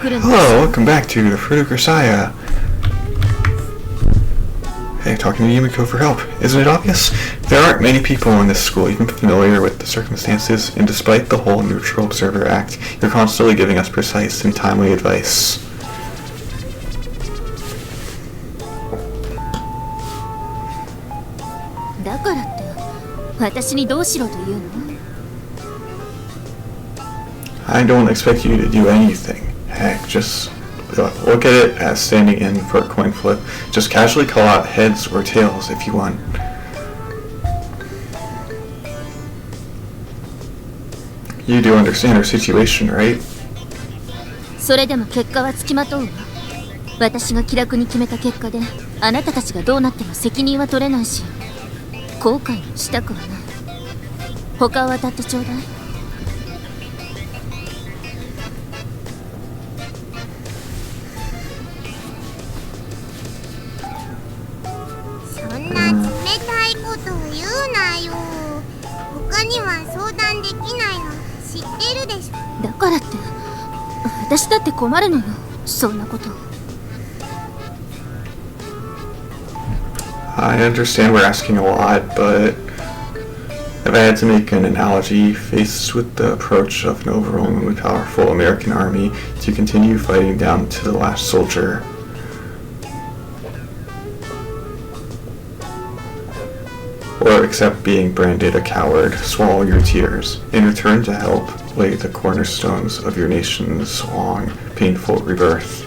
Hello, welcome back to the Fruit of Grisaia. Hey, talking to Yumiko for help. Isn't it obvious? There aren't many people in this school even familiar with the circumstances, and despite the whole Neutral Observer Act, you're constantly giving us precise and timely advice. I don't expect you to do anything. Heck, just look at it as standing in for a coin flip. Just casually call out heads or tails if you want. You do understand our situation, right? それでも結果はつきまとうわ。私が気楽に決めた結果で、あなたたちがどうなっても責任は取れないし、後悔もしたくはない。他を当たってちょうだい。そんな冷たいことを言うなよ。他には相談できないの知ってるでしょ。だからって私だって困るのよ、そんなこと。I understand we're asking a lot, but if I had to make an analogy, faced with the approach of an overwhelmingly powerful American army to continue fighting down to the last soldier, or accept being branded a coward, swallow your tears, in return to help lay the cornerstones of your nation's long, painful rebirth.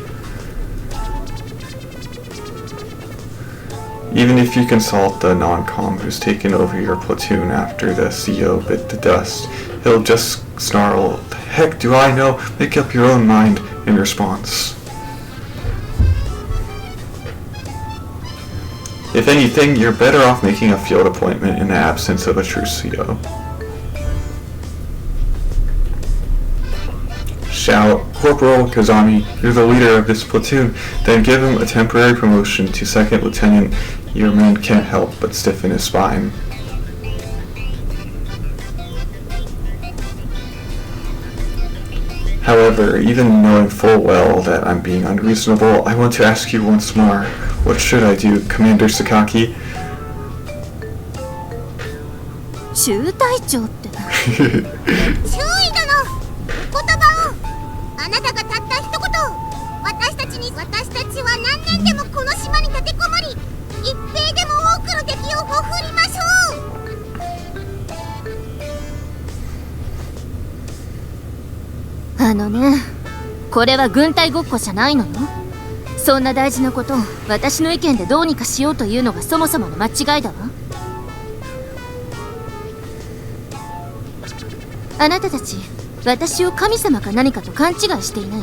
Even if you consult the non-com who's taken over your platoon after the CO bit the dust, he'll just snarl, "The heck do I know? Make up your own mind," in response. If anything, you're better off making a field appointment in the absence of a true CO. Shout, "Corporal Kazami, you're the leader of this platoon," then give him a temporary promotion to second lieutenant. Your man can't help but stiffen his spine. However, even knowing full well that I'm being unreasonable, I want to ask you once more, what should I do, Commander Sakaki? 中隊長って。注意だの。言葉を。あなたがたった一言。私たちは何年でもこの島に立てこもり、一兵でも多くの敵をほふりましょう。あのね、これは軍隊ごっこじゃないのよ。そんな大事なことを私の意見でどうにかしようというのがそもそもの間違いだわ。あなたたち、私を神様か何かと勘違いしていない？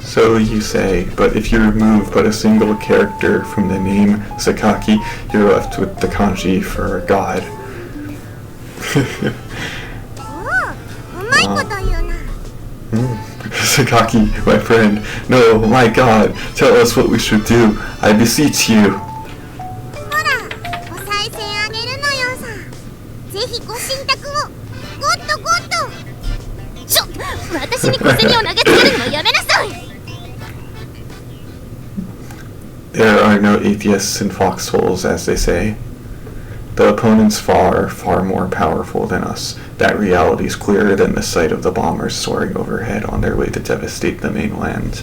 So you say, but if you remove but a single character from the name Sakaki, you're left with the kanji for God. うまいこと言うな。Sakaki, my friend, no, my God, tell us what we should do. I beseech you. ほら、お賽銭あげるのよさ。ぜひご神託を。ゴッドゴッド。ちょっ、私に小銭を投げつけるのはやめなさい。There are no atheists in foxholes, as they say. The opponent's far, far more powerful than us. That reality is clearer than the sight of the bombers soaring overhead on their way to devastate the mainland.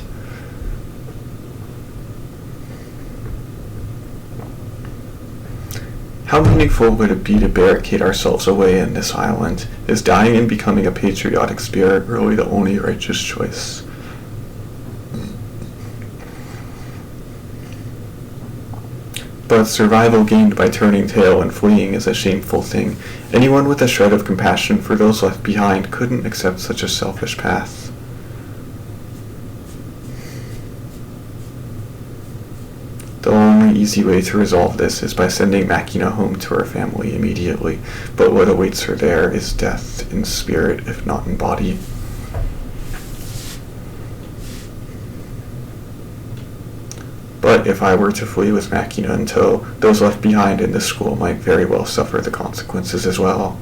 How meaningful would it be to barricade ourselves away in this island? Is dying and becoming a patriotic spirit really the only righteous choice? But survival gained by turning tail and fleeing is a shameful thing. Anyone with a shred of compassion for those left behind couldn't accept such a selfish path. The only easy way to resolve this is by sending Makina home to her family immediately, but what awaits her there is death in spirit if not in body. But if I were to flee with Makina in tow, those left behind in this school might very well suffer the consequences as well.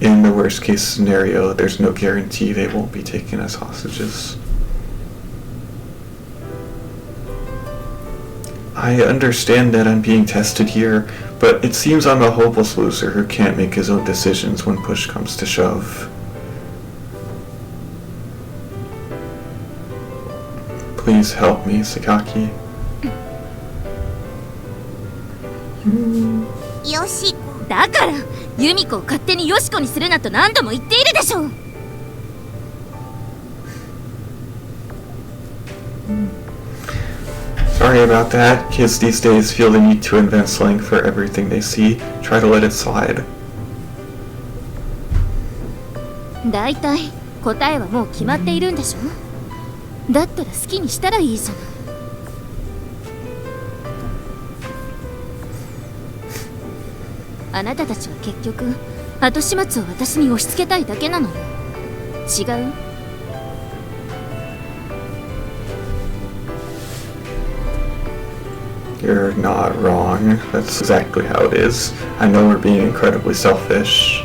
In the worst case scenario, there's no guarantee they won't be taken as hostages. I understand that I'm being tested here, but it seems I'm a hopeless loser who can't make his own decisions when push comes to shove. Please help me, Sakaki. よしこ。だからユミコを勝手にヨシコにするなと何度も言っているでしょう。Sorry about that. Kids these days feel the need to invent slang for everything they see. Try to let it slide. だいたい答えはもう決まっているんでしょ。だったら好きにしたらいいじゃない。あなたたちは結局後始末を私に押し付けたいだけなのよ。違う？ You're not wrong. That's exactly how it is. I know we're being incredibly selfish.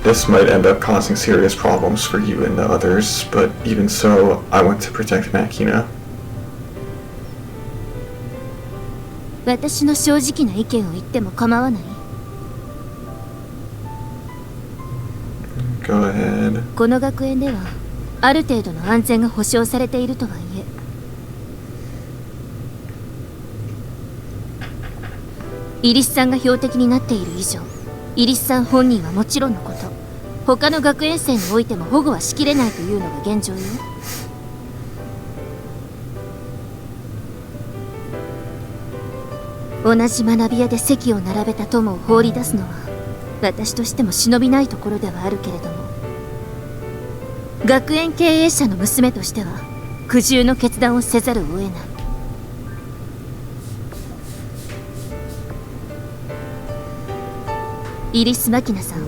This might end up causing serious problems for you and the others, but even so, I want to protect Makina. 私の正直な意見を言っても構わない。 Go ahead. この学園ではある程度の安全が保障されているとはいえ、イリスさんが標的になっている以上、イリスさん本人はもちろんのこと、他の学園生においても保護はしきれないというのが現状よ。同じ学び屋で席を並べた友を放り出すのは私としても忍びないところではあるけれども、学園経営者の娘としては苦渋の決断をせざるを得ない。イリス・マキナさん、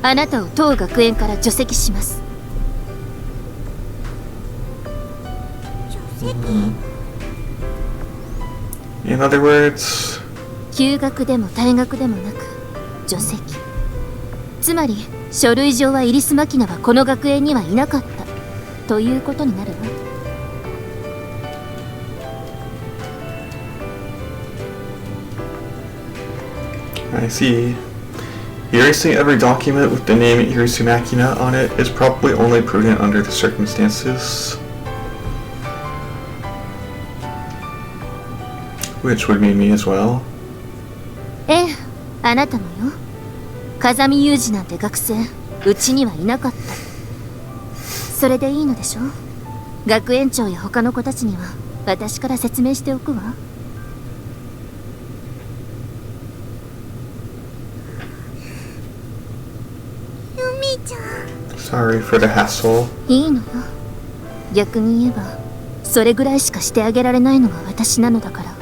あなたを当学園から除籍します。除籍？ In other words... 休学でも退学でもなく除籍。つまり書類上はイリス・マキナはこの学園にはいなかったということになるわ。I see. Erasing every document with the name Irisu Makina on it is probably only prudent under the circumstances. Which would mean me as well. ええ、あなたもよ。風見雄二なんて学生、うちにはいなかった。それでいいのでしょ？学園長や他の子たちには私から説明しておくわ。ユミちゃん。Sorry for the hassle. いいのよ。逆に言えば、それぐらいしかしてあげられないのが私なのだから。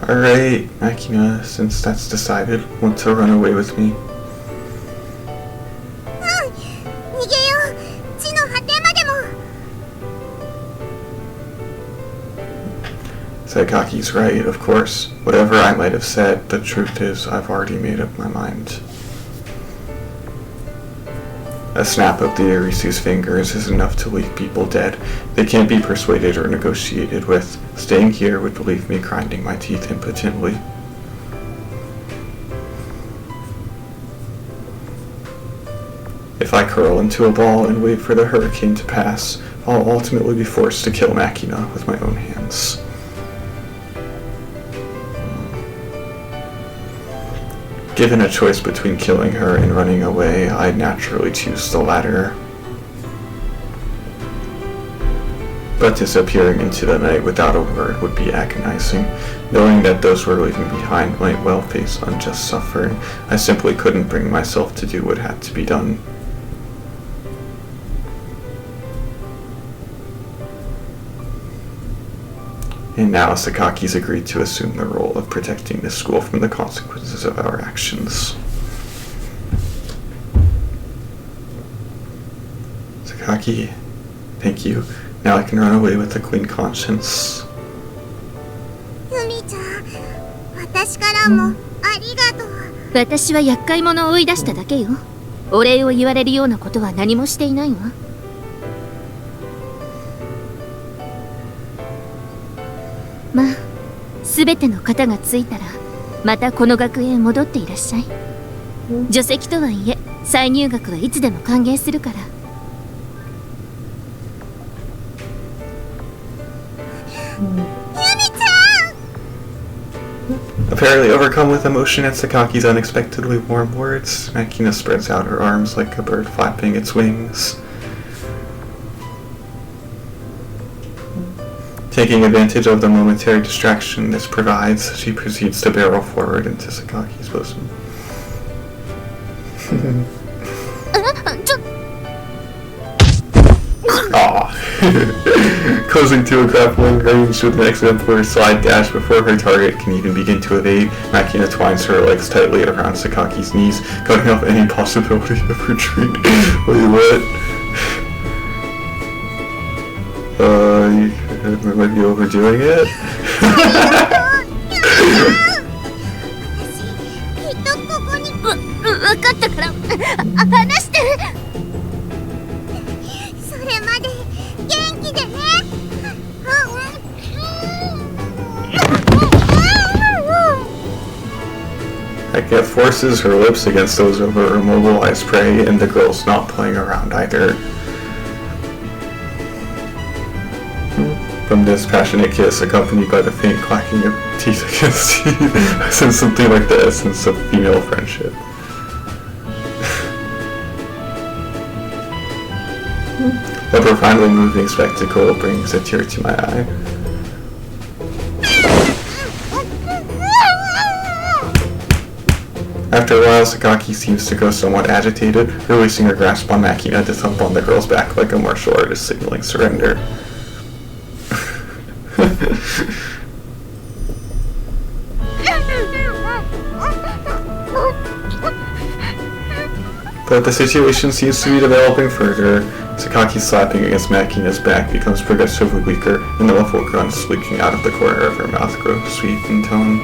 Alright, Makina, since that's decided, want to run away with me? 逃げよう。地の果てまでも。 Sakaki's right, of course. Whatever I might have said, the truth is I've already made up my mind. A snap of the Irisu's fingers is enough to leave people dead. They can't be persuaded or negotiated with. Staying here would leave me grinding my teeth impotently. If I curl into a ball and wait for the hurricane to pass, I'll ultimately be forced to kill Makina with my own hands. Given a choice between killing her and running away, I'd naturally choose the latter. But disappearing into the night without a word would be agonizing. Knowing that those we're leaving behind might well face unjust suffering, I simply couldn't bring myself to do what had to be done. And now Sakaki's agreed to assume the role of protecting the school from the consequences of our actions. Sakaki, thank you. Now I can run away with a clean conscience. ユミちゃん、私からもありがとう。私は厄介者を追い出しただけよ。お礼を言われるようなことは何もしていないわ。まあ全ての方がついたらまたこの学園へ戻っていらっしゃい。除籍とはいえ再入学はいつでも歓迎するから。Apparently overcome with emotion at Sakaki's unexpectedly warm words, Makina spreads out her arms like a bird flapping its wings. Taking advantage of the momentary distraction this provides, she proceeds to barrel forward into Sakaki's bosom. Aww. Closing to a grappling range with an exemplary slide dash before her target can even begin to evade, Makina twines her legs tightly around Sakaki's knees, cutting off any possibility of retreat. Wait, what? You might be overdoing it? わかったから話して。それまで元気でね。Makina forces her lips against those of her immobilized prey, and the girl's not playing around either. From this passionate kiss, accompanied by the faint clacking of teeth against teeth, I sense something like the essence of female friendship. The profoundly moving spectacle brings a tear to my eye. After a while, Sakaki seems to grow somewhat agitated, releasing her grasp on Makina to thump on the girl's back like a martial artist signaling surrender. But the situation seems to be developing further. Sakaki's slapping against Makina's back becomes progressively weaker, and the muffled grunts leaking out of the corner of her mouth grow sweet in tone.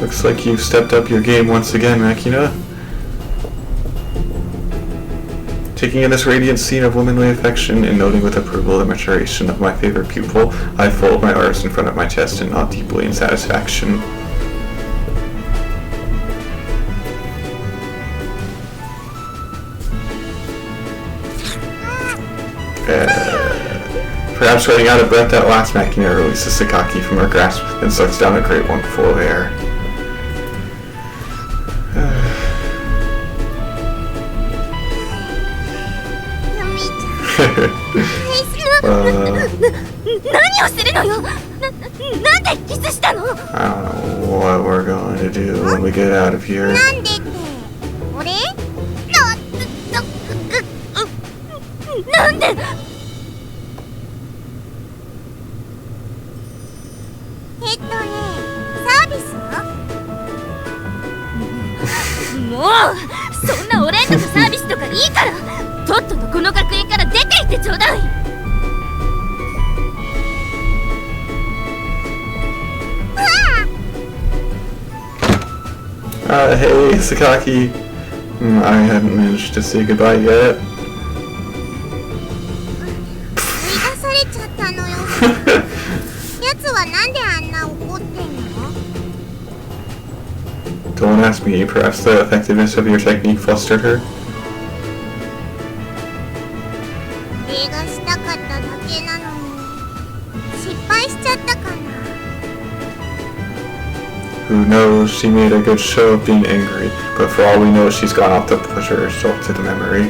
Looks like you've stepped up your game once again, Makina. Taking in this radiant scene of womanly affection and noting with approval the maturation of my favorite pupil, I fold my arms in front of my chest and nod deeply in satisfaction. Perhaps running out of breath at last, Makina releases Sakaki from her grasp and sucks down a great one full of air. I don't know what we're going to do when we get out of here. なんでって俺？なんで？サービス？もうそんなお礼とかサービスとかいいから、とっととこの学園から出て行ってちょうだい。Hey, Sakaki. I hadn't managed to say goodbye yet. 追い出されちゃったのよ。やつはなんであんな怒ってんの？ Don't ask me. Perhaps the effectiveness of your technique flustered her. 礼がしたかっただけなのに失敗しちゃったかな。 Who knows? She made a good show of being angry, but for all we know, she's gone off to pleasure herself to the memory.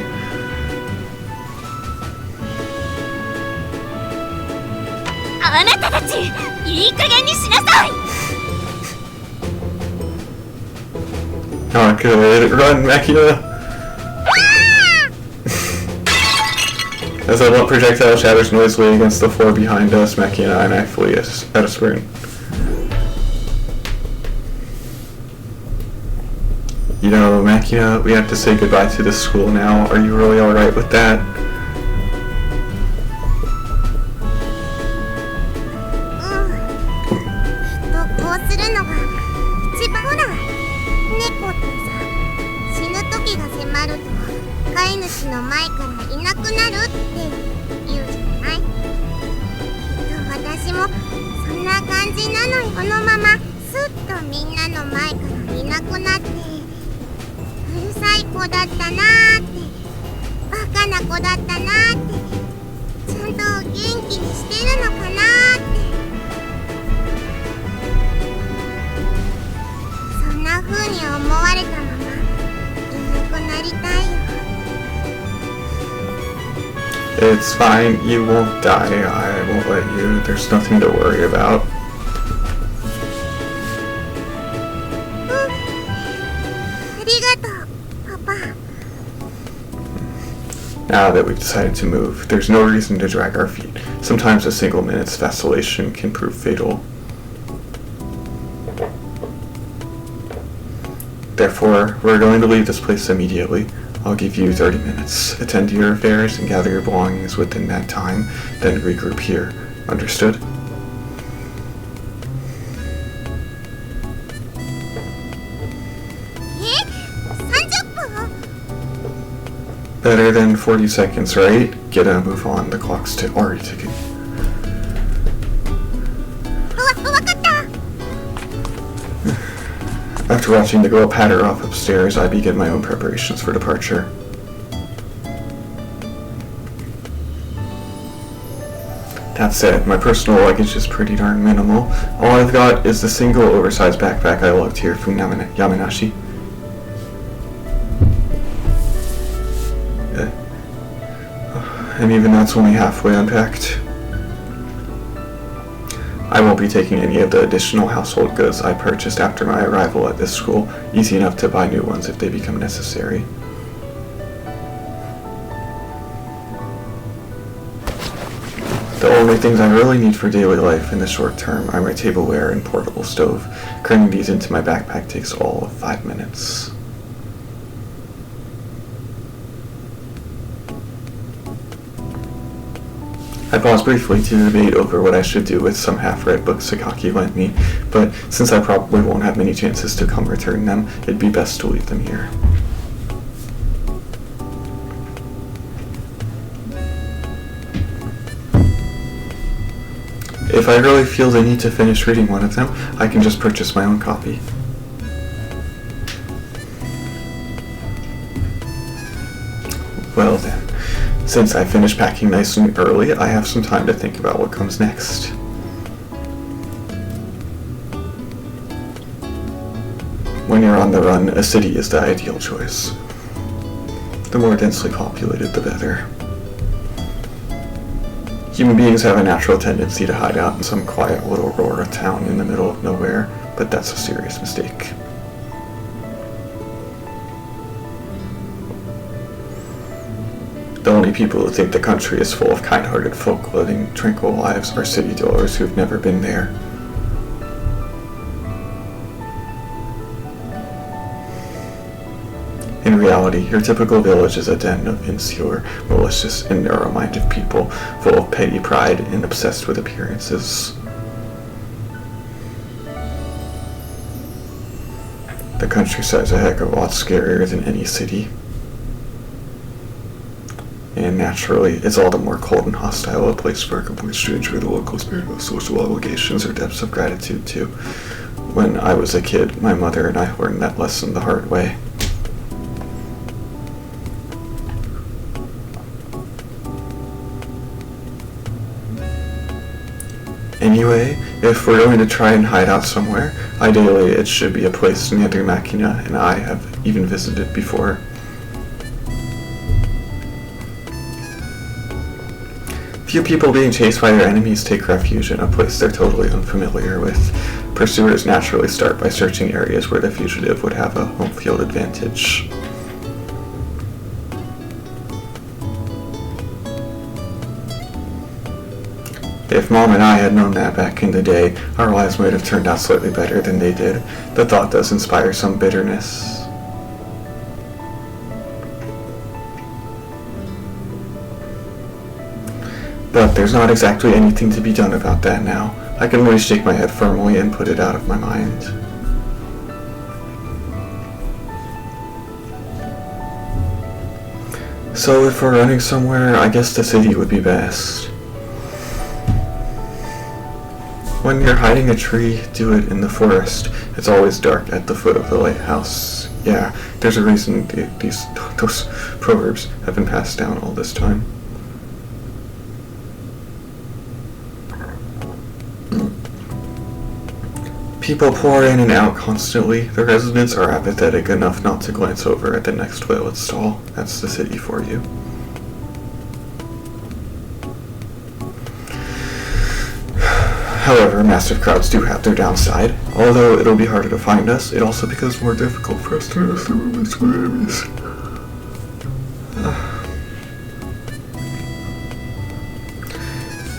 あなたたち、いい加減にしなさい。 Not good. Run, Makina! As a blunt projectile shatters noisily against the floor behind us, Makina and I flee at a sprint. You know, Makina, we have to say goodbye to this school now. Are you really alright with that? い主の前からいなくなるって言うじゃない。私もそんな感じなのよ。このままスッとみんなの前からいなくなって、うるさい子だったなーって、バカな子だったなーって、ちゃんと元気にしてるのかなーって、そんな風に思われたままいなくなりたいよ。It's fine, you won't die, I won't let you, there's nothing to worry about. Now that we've decided to move, there's no reason to drag our feet. Sometimes a single minute's vacillation can prove fatal. Therefore, we're going to leave this place immediately. I'll give you 30 minutes. Attend to your affairs and gather your belongings within that time, then regroup here. Understood? Better than 40 seconds, right? Get a move on. The clock's already ticking. After watching the girl patter off upstairs, I begin my own preparations for departure. That said, my personal luggage is pretty darn minimal. All I've got is the single oversized backpack I lugged here from Yamanashi. And even that's only halfway unpacked. I won't be taking any of the additional household goods I purchased after my arrival at this school. Easy enough to buy new ones if they become necessary. The only things I really need for daily life in the short term are my tableware and portable stove. Cramming these into my backpack takes all of 5 minutes. I paused briefly to debate over what I should do with some half-read books Sakaki lent me, but since I probably won't have many chances to come return them, it'd be best to leave them here. If I really feel the need to finish reading one of them, I can just purchase my own copy. Well then. Since I finished packing nice and early, I have some time to think about what comes next. When you're on the run, a city is the ideal choice. The more densely populated, the better. Human beings have a natural tendency to hide out in some quiet little rural town in the middle of nowhere, but that's a serious mistake. The only people who think the country is full of kind-hearted folk living tranquil lives are city dwellers who've never been there. In reality, your typical village is a den of insecure, malicious, and narrow-minded people, full of petty pride and obsessed with appearances. The countryside's a heck of a lot scarier than any city. And naturally, it's all the more cold and hostile a place for a complete stranger the locals bear no social obligations or debts of gratitude to. When I was a kid, my mother and I learned that lesson the hard way. Anyway, if we're going to try and hide out somewhere, ideally it should be a place neither Makina and I have even visited before. Few people being chased by their enemies take refuge in a place they're totally unfamiliar with. Pursuers naturally start by searching areas where the fugitive would have a home field advantage. If Mom and I had known that back in the day, our lives might have turned out slightly better than they did. The thought does inspire some bitterness. But there's not exactly anything to be done about that now. I can only shake my head firmly and put it out of my mind. So if we're running somewhere, I guess the city would be best. When you're hiding a tree, do it in the forest. It's always dark at the foot of the lighthouse. Yeah, there's a reason those proverbs have been passed down all this time. People pour in and out constantly. The residents are apathetic enough not to glance over at the next toilet stall. That's the city for you. However, massive crowds do have their downside. Although it'll be harder to find us, it also becomes more difficult for us to notice the movements of enemies.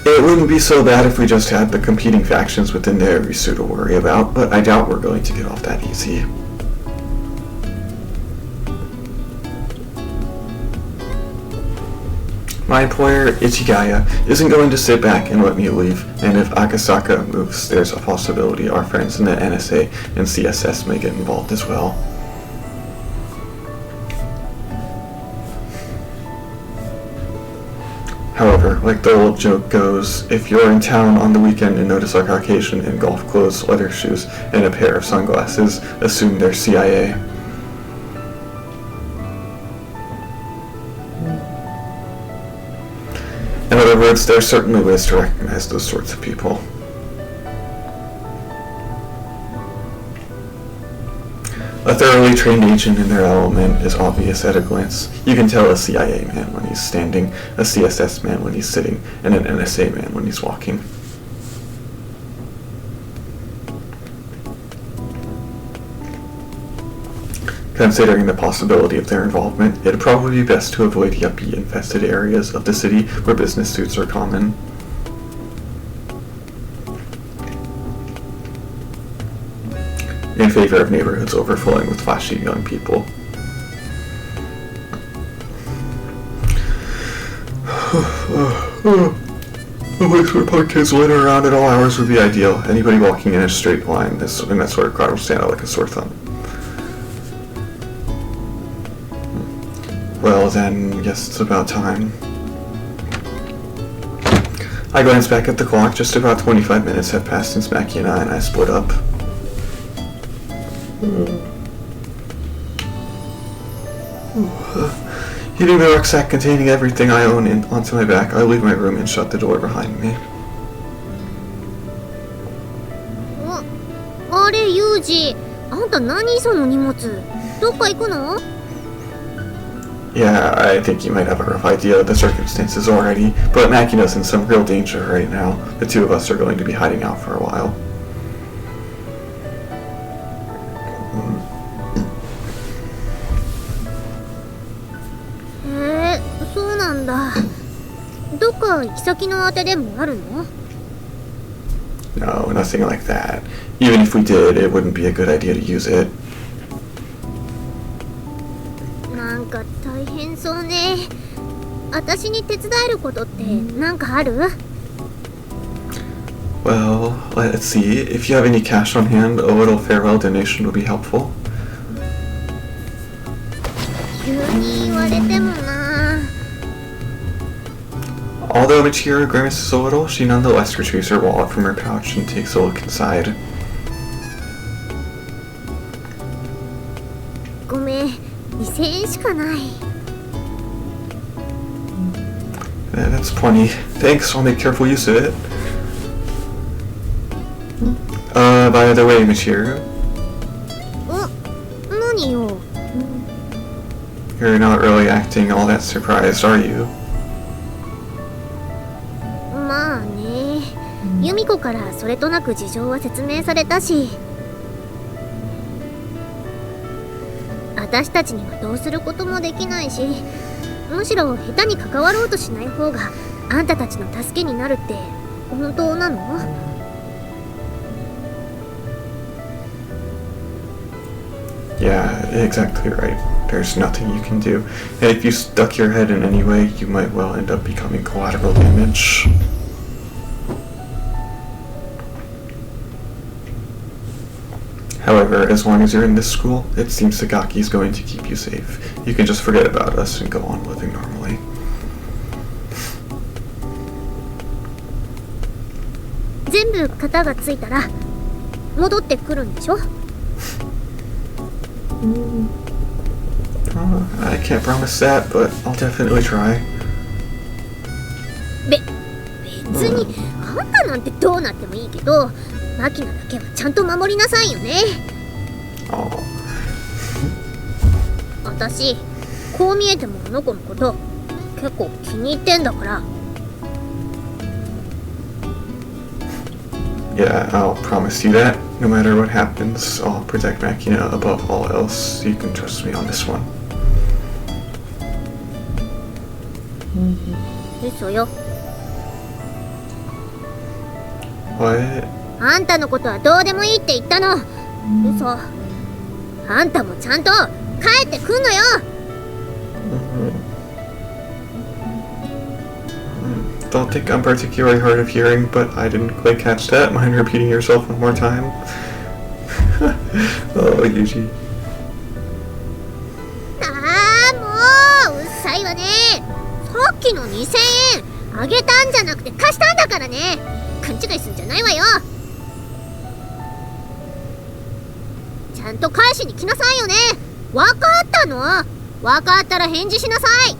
It wouldn't be so bad if we just had the competing factions within the Arisu to worry about, but I doubt we're going to get off that easy. My employer, Ichigaya, isn't going to sit back and let me leave, and if Akasaka moves, there's a possibility our friends in the NSA and CSS may get involved as well. However, like the old joke goes, if you're in town on the weekend and notice a Caucasian in golf clothes, leather shoes, and a pair of sunglasses, assume they're CIA. In other words, there are certainly ways to recognize those sorts of people. A thoroughly trained agent in their element is obvious at a glance. You can tell a CIA man when he's standing, a CSS man when he's sitting, and an NSA man when he's walking. Considering the possibility of their involvement, it'd probably be best to avoid yuppie-infested areas of the city where business suits are common. In favor of neighborhoods overflowing with flashy young people. A place where punk kids litter around at all hours would be ideal. Anybody walking in a straight line in that sort of crowd will stand out like a sore thumb. Well then, guess it's about time. I glance back at the clock. Just about 25 minutes have passed since Makina and I split up. Heating the rucksack containing everything I own onto my back, I leave my room and shut the door behind me. あれ、ユージ、あんた何その荷物？どっか行くの？ Yeah, I think you might have a rough idea of the circumstances already, but Makina's in some real danger right now. The two of us are going to be hiding out for a while. No, nothing like that. Even if we did, it wouldn't be a good idea to use it. なんか大変そうね。私に手伝えることってなんかある？ Well, let's see. If you have any cash on hand, a little farewell donation would be helpful. 急に言われてもな。 Although Makina grimaces a little, she nonetheless retrieves her wallet from her pouch and takes a look inside. ごめん、2000円しかない。 That's plenty. Thanks, I'll make careful use of it. By the way, Makina. 何よ。 You're not really acting all that surprised, are you? まあね。由美子からそれとなく事情は説明されたし。私たちにはどうすることもできないし、むしろ下手に関わろうとしない方があんたたちの助けになるって本当なの？ Yeah, exactly right. There's nothing you can do. And if you stuck your head in any way, you might well end up becoming collateral damage. However, as long as you're in this school, it seems Sagaki's going to keep you safe. You can just forget about us and go on living normally. 全部型がついたら戻ってくるんでしょ？ I can't promise that, but I'll definitely try. 別にあんたなんてどうなってもいいけど、マキナだけはちゃんと守りなさいよね。私こう見えてもあの子のこと結構気に入ってんだから。 Yeah, I'll promise you that. No matter what happens, I'll protect Makina above all else. You can trust me on this one. 嘘よ。 What? あんたのことはどうでもいいって言ったの。嘘。あんたもちゃんと帰ってくんのよ。 Don't think I'm particularly hard of hearing, but I didn't quite catch that. Mind repeating yourself one more time? Oh, Yuuji. ああ、もううっさいわね。さっきの2000円あげたんじゃなくて貸したんだからね。勘違いすんじゃないわよ。ちゃんと返しに来なさいよね。わかったの？わかったら返事しなさい。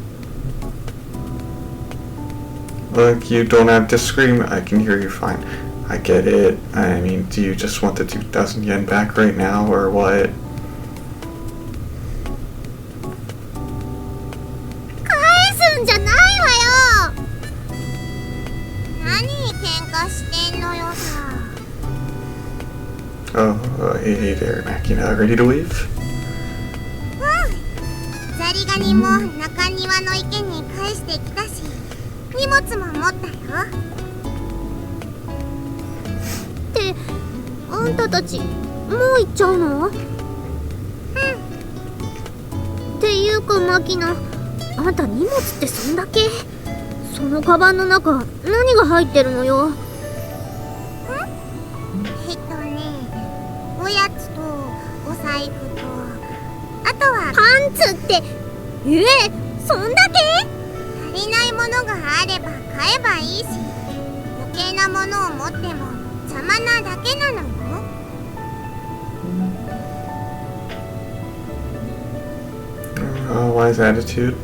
Look, you don't have to scream. I can hear you fine. I get it. I mean, do you just want the 2,000 yen back right now, or what? 返すんじゃないわよ。何喧嘩してんのよさ。 Oh, hey there, Makina. Ready to leave? ザリガニも中庭の池に返してきたし、荷物も持ったよ。ってあんたたちもう行っちゃうの？っていうかマキナ、あんた荷物ってそんだけ？そのカバンの中何が入ってるのよ？おやつとお財布と、あとはパンツって。そんだけ？足りないものがあれば買えばいいし、余計なものを持っても邪魔なだけなのよ。Wise attitude.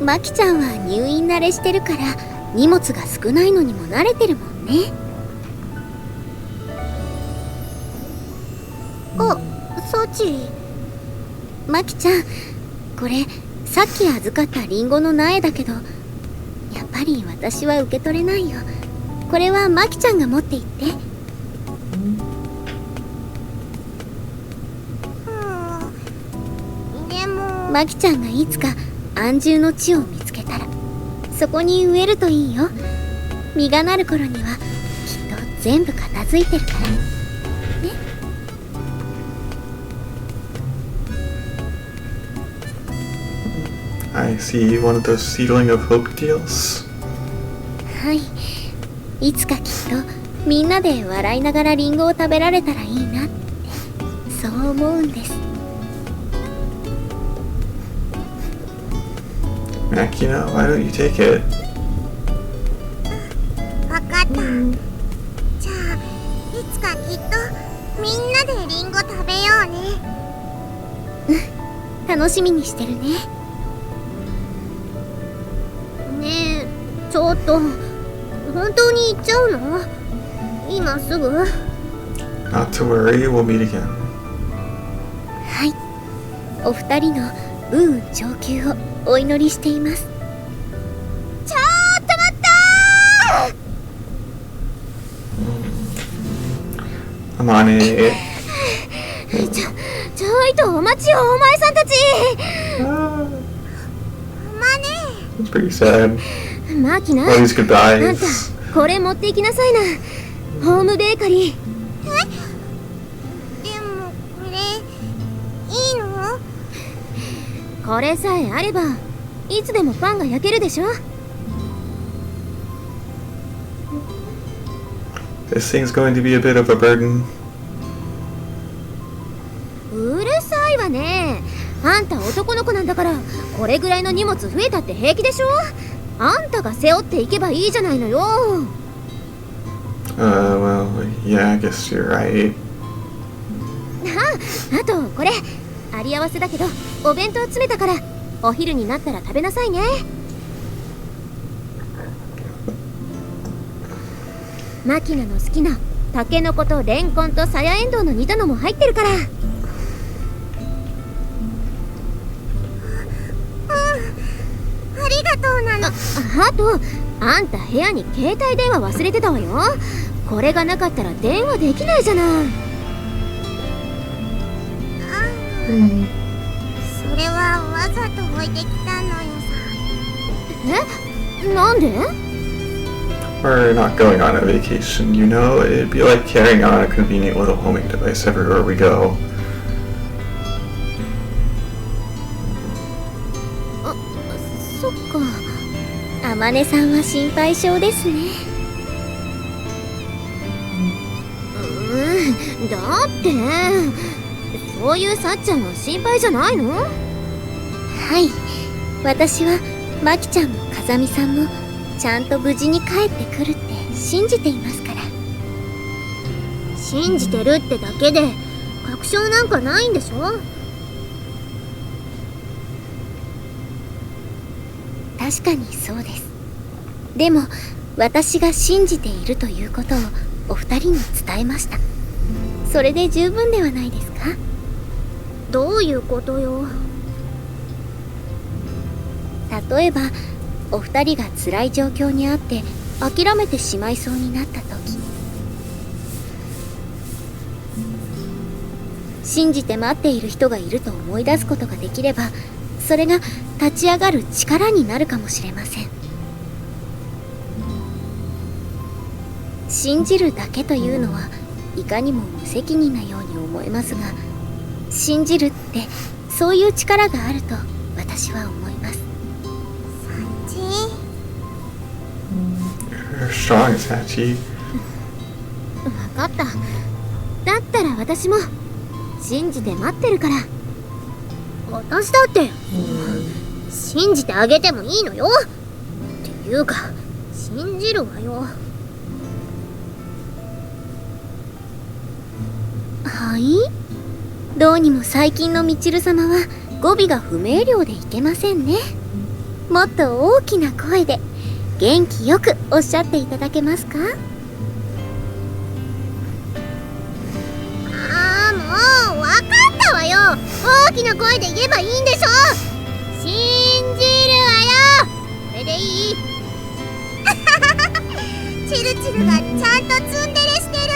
マキちゃんは入院慣れしてるから荷物が少ないのにも慣れてるもんね。あ、サチ。マキちゃん、これさっき預かったリンゴの苗だけど、やっぱり私は受け取れないよ。これはマキちゃんが持って行って。でもマキちゃんがいつか安住の地を見つけたらそこに植えるといいよ。実がなる頃にはきっと全部片付いてるからね。 I see one of those seedling of hope deals. はい、いつかきっとみんなで笑いながらリンゴを食べられたらいいなってそう思うんです。 Makina, why don't you take it? わかった。じゃあいつかきっとみんなでリンゴ食べようね。楽しみにしてるね。 ねえ、ちょっと本当に行っちゃうの？今すぐ？ Not to worry, we'll meet again. はい、お二人の武運長久をお祈りしています。ちょっと待ったー。 I'm on it. ちょいとお待ちよ、お前さんたち。It's pretty sad. マキナ、 All these あんた goodbyes. これ持っていきなさいな。ホームベーカリー。でもこれいいの？これさえあればいつでもパンが焼けるでしょ。 This thing's going to be a bit of a burden. あんた男の子なんだから、これぐらいの荷物増えたって平気でしょ。あんたが背負っていけばいいじゃないのよ。Well, yeah, I guess you're right. あとこれあり合わせだけど、お弁当詰めたからお昼になったら食べなさいね。マキナの好きなタケノコとレンコンとサヤエンドウの煮たのも入ってるから。ありがとうなの。あと、あんた部屋に携帯電話忘れてたわよ。これがなかったら電話できないじゃない。それはわざと置いてきたのよさ。え、なんで？ We're not going on a vacation, you know? It'd be like carrying on a convenient little homing device everywhere we go. そっか。あまねさんは心配性ですね。だってそういうさっちゃんは心配じゃないの？はい、私はマキちゃんも風見さんもちゃんと無事に帰ってくるって信じていますから。信じてるってだけで確証なんかないんでしょ？確かにそうです。でも私が信じているということをお二人に伝えました。それで十分ではないですか？どういうことよ？例えばお二人が辛い状況にあって諦めてしまいそうになった時、信じて待っている人がいると思い出すことができれば、それが立ち上がる力になるかもしれません。信じるだけというのはいかにも無責任なように思えますが、信じるってそういう力があると私は思います。You're strong, Sachi. 分かった。だったら私も信じて待ってるから。私だって信じてあげてもいいのよ。っていうか信じるわよ。はい？どうにも最近のみちる様は語尾が不明瞭でいけませんね。もっと大きな声で元気よくおっしゃっていただけますか？ああ、もうわかったわよ。大きな声で言えばいいんでしょ。信じるわよ。これでいい？チルチルがちゃんとツンデレしてる。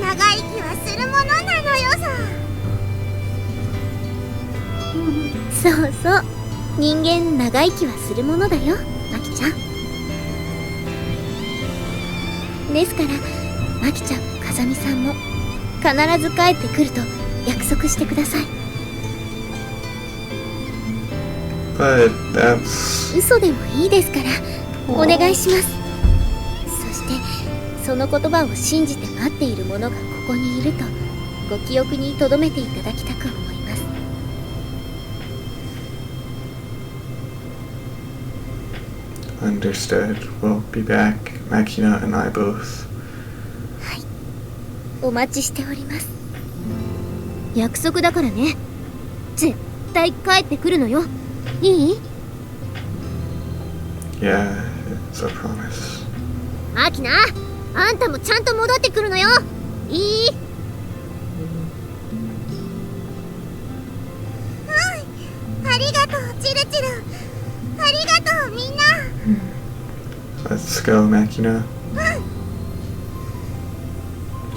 長生きはするものなのよさ。そうそう、人間長生きはするものだよ、マキちゃん。ですからマキちゃんも風見さんも必ず帰ってくると約束してください。 But that's... 嘘でもいいですからお願いします。そしてその言葉を信じて待っている者がここにいるとご記憶に留めていただきたく思います。Understood. We'll be back, Makina and I both. はい、お待ちしております。約束だからね。絶対帰ってくるのよ。いい？ Yeah, it's a promise. マキナ、あんたもちゃんと戻ってくるのよ。いい？ありがとう、チルチル。ありがとう、みんな。Let's go, Makina.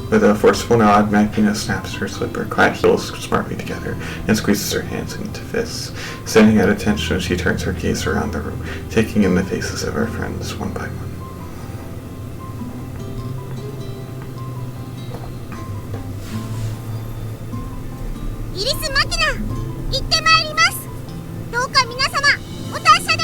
With a forceful nod, Makina snaps her slipper-clad heels smartly together and squeezes her hands into fists. Standing at attention, she turns her gaze around the room, taking in the faces of her friends one by one. イリス・マキナ、行ってまいります。どうか皆様お達者で。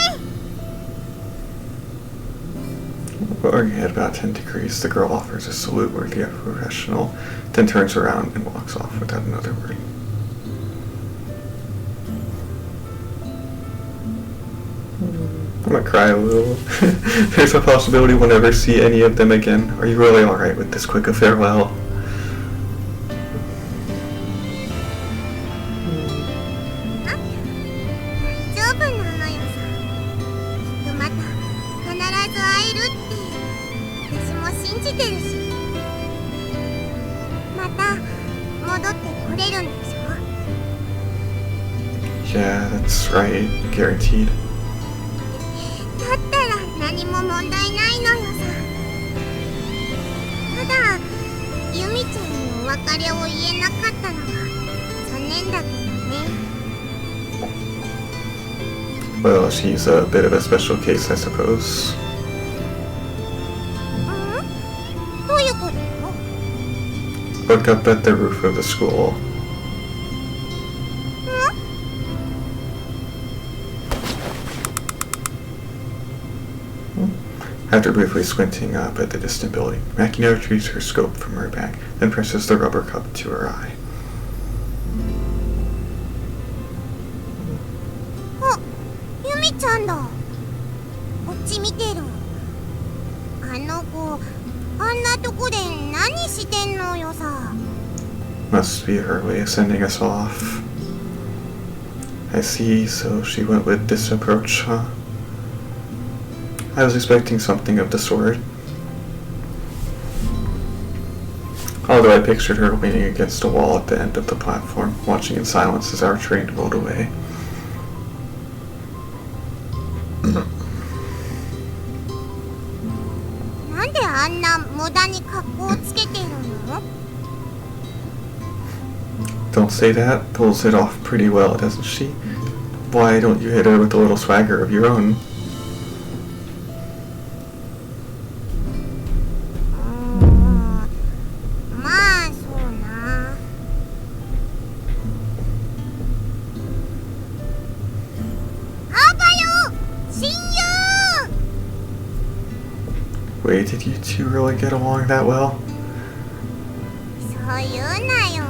Lowering her head about 10 degrees, the girl offers a salute worthy of a professional, then turns around and walks off without another word. I'm gonna cry a little. There's a possibility we'll never see any of them again. Are you really alright with this quick a farewell? 大丈夫なのよさ。きっとまた必ず会えるって私も信じてるし。また戻ってこれるんでしょ。 Yeah, that's right. Guaranteed. だったら何も問題ないのよさ。ただユミちゃんにお別れを言えなかったのが残念だけどね。 Well, she's a bit of a special case, I suppose. どういうこと？ Look up at the roof of the school. After briefly squinting up at the distant building, Makina retrieves her scope from her bag, then presses the rubber cup to her eye. あ、ユミちゃんだ。こっち見てる。あの子、あんなとこで何してんのよさ。 Must be her way of sending us off. I see, so she went with this approach, huh? I was expecting something of the sort. Although I pictured her leaning against a wall at the end of the platform, watching in silence as our train rolled away. なんであんな無駄に格好をつけてるの？ Don't say that. Pulls it off pretty well, doesn't she? Why don't you hit her with a little swagger of your own? まあそうな。あばよ、親友。 Wait, did you two really get along that well? そう言うなよ。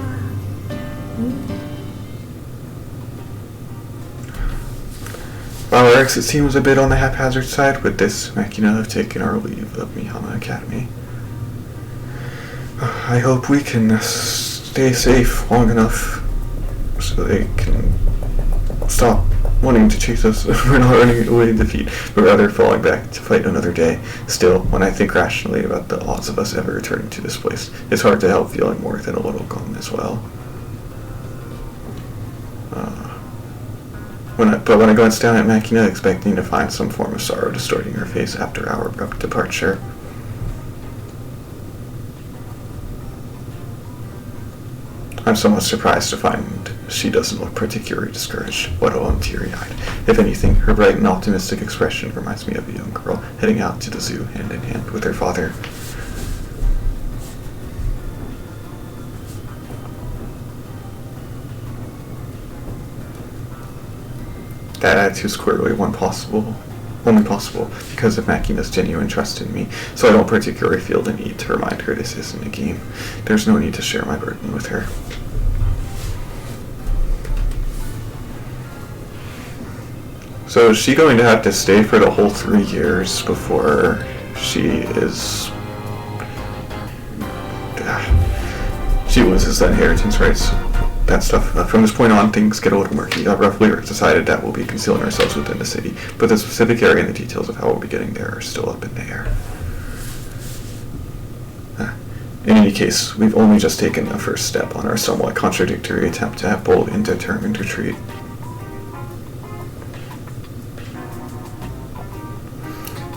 While our exit scene was a bit on the haphazard side, with this, Makina have taken our leave of Mihama Academy. I hope we can stay safe long enough so they can stop wanting to chase us. We're not running away in defeat, but rather falling back to fight another day. Still, when I think rationally about the odds of us ever returning to this place, it's hard to help feeling more than a little calm as well. When I glanced down at Makina, expecting to find some form of sorrow distorting her face after our abrupt departure. I'm somewhat surprised to find she doesn't look particularly discouraged, let alone teary-eyed. If anything, her bright and optimistic expression reminds me of a young girl heading out to the zoo hand in hand with her father. That attitude's clearly only possible because of Makina's genuine trust in me, so I don't particularly feel the need to remind her this isn't a game. There's no need to share my burden with her. So is she going to have to stay for the whole 3 years before she loses the inheritance rights? That stuff. From this point on, things get a little murky. Roughly, it's decided that we'll be concealing ourselves within the city, but the specific area and the details of how we'll be getting there are still up in the air. In any case, we've only just taken the first step on our somewhat contradictory attempt to have bold and determined retreat.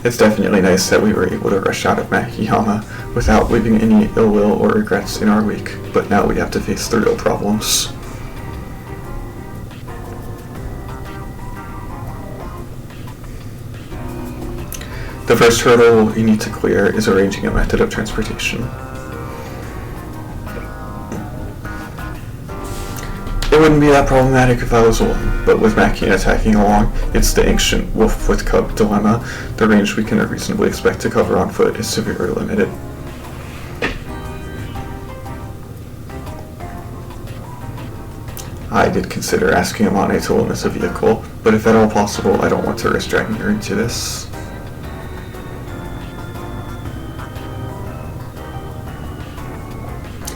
It's definitely nice that we were able to rush out of Makiyama without leaving any ill will or regrets in our wake, but now we have to face the real problems. The first hurdle we need to clear is arranging a method of transportation. It wouldn't be that problematic if I was alone, but with Makina attacking along, it's the ancient wolf with cub dilemma. The range we can reasonably expect to cover on foot is severely limited. I did consider asking Amane to loan us a vehicle, but if at all possible, I don't want to risk dragging her into this.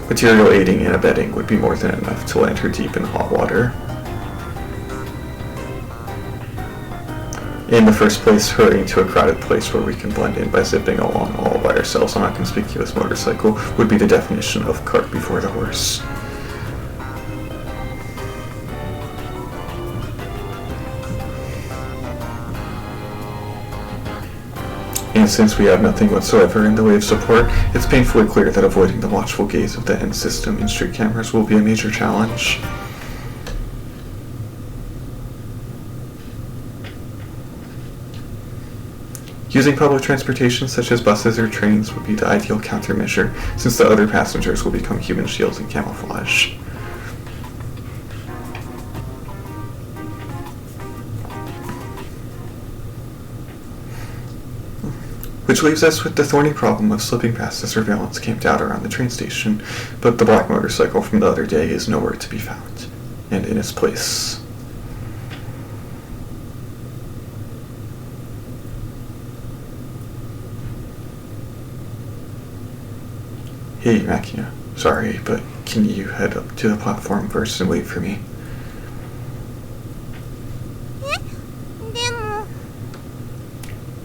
Material aiding and abetting would be more than enough to land her deep in hot water. In the first place, hurrying to a crowded place where we can blend in by zipping along all by ourselves on a conspicuous motorcycle would be the definition of cart before the horse. And since we have nothing whatsoever in the way of support, it's painfully clear that avoiding the watchful gaze of the end system and street cameras will be a major challenge. Using public transportation such as buses or trains would be the ideal countermeasure, since the other passengers will become human shields and camouflage. Which leaves us with the thorny problem of slipping past the surveillance camped out around the train station, but the black motorcycle from the other day is nowhere to be found, and in its place. Hey, Makina. Sorry, but can you head up to the platform first and wait for me?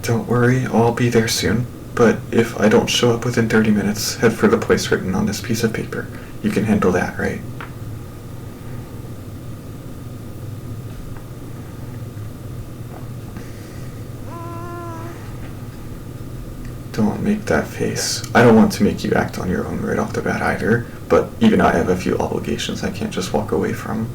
Don't worry, I'll be there soon. But if I don't show up within 30 minutes, head for the place written on this piece of paper. You can handle that, right? Don't make that face. I don't want to make you act on your own right off the bat either, but even I have a few obligations I can't just walk away from.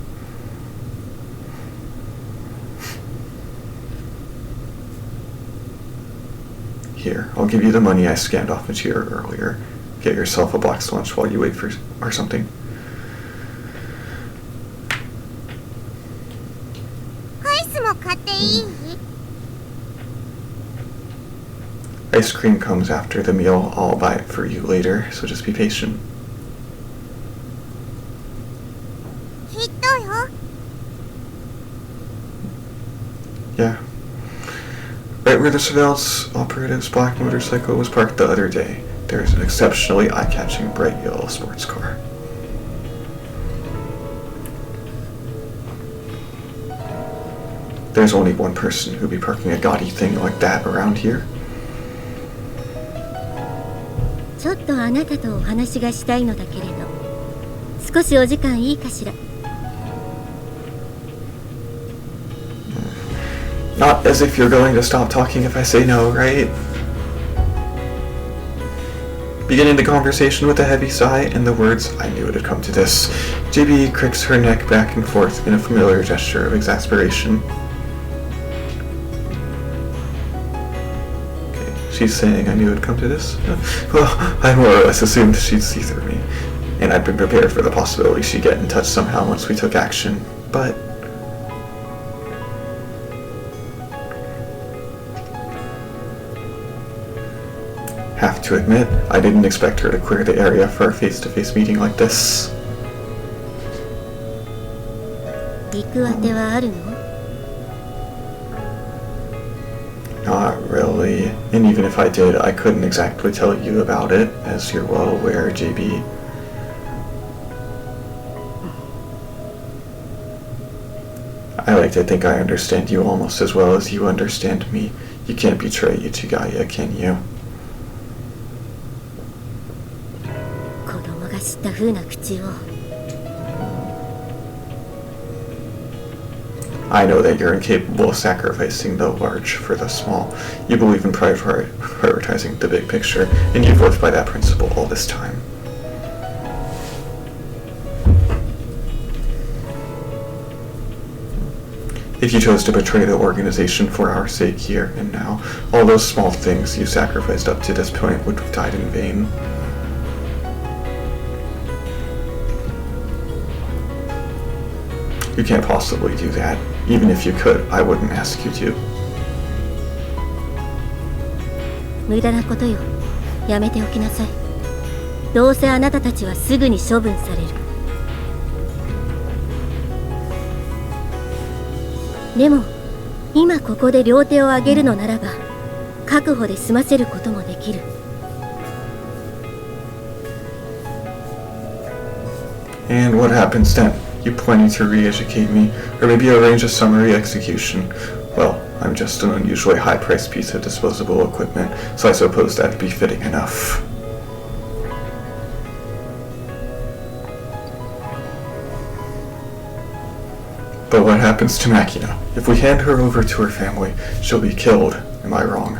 Here, I'll give you the money I scanned off into here earlier. Get yourself a boxed lunch while you wait for or something. Ice cream comes after the meal. I'll buy it for you later, so just be patient. Yeah. Right where the surveillance operative's black motorcycle was parked the other day, there's an exceptionally eye-catching bright yellow sports car. There's only one person who'd be parking a gaudy thing like that around here. ちょっとあなたとお話がしたいのだけれど、少しお時間いいかしら。Not as if you're going to stop talking if I say no, right? Beginning the conversation with a heavy sigh and the words, I knew it had come to this. JB cricks her neck back and forth in a familiar gesture of exasperation. Okay, she's saying I knew it had come to this? Well, I more or less assumed she'd see through me, and I'd been prepared for the possibility she'd get in touch somehow once we took action, but... Have to admit, I didn't expect her to clear the area for a face-to-face meeting like this. 行くあてはあるの? Not really. And even if I did, I couldn't exactly tell you about it, as you're well aware, JB. I like to think I understand you almost as well as you understand me. You can't betray Yuchigaya, can you? 子供が知った風な口を。I know that you're incapable of sacrificing the large for the small. You believe in prioritizing the big picture, and you've lived by that principle all this time. If you chose to betray the organization for our sake here and now, all those small things you sacrificed up to this point would have died in vain. You can't possibly do that. Even if you could, I wouldn't ask you to. 無駄なことよ。やめておきなさい。どうせあなたたちはすぐに処分される。でも今ここで両手を上げるのならば確保で済ませることもできる。And what happens then? You planning to re-educate me, or maybe arrange a summary execution? Well, I'm just an unusually high-priced piece of disposable equipment, so I suppose that'd be fitting enough. But what happens to Makina? If we hand her over to her family, she'll be killed. Am I wrong?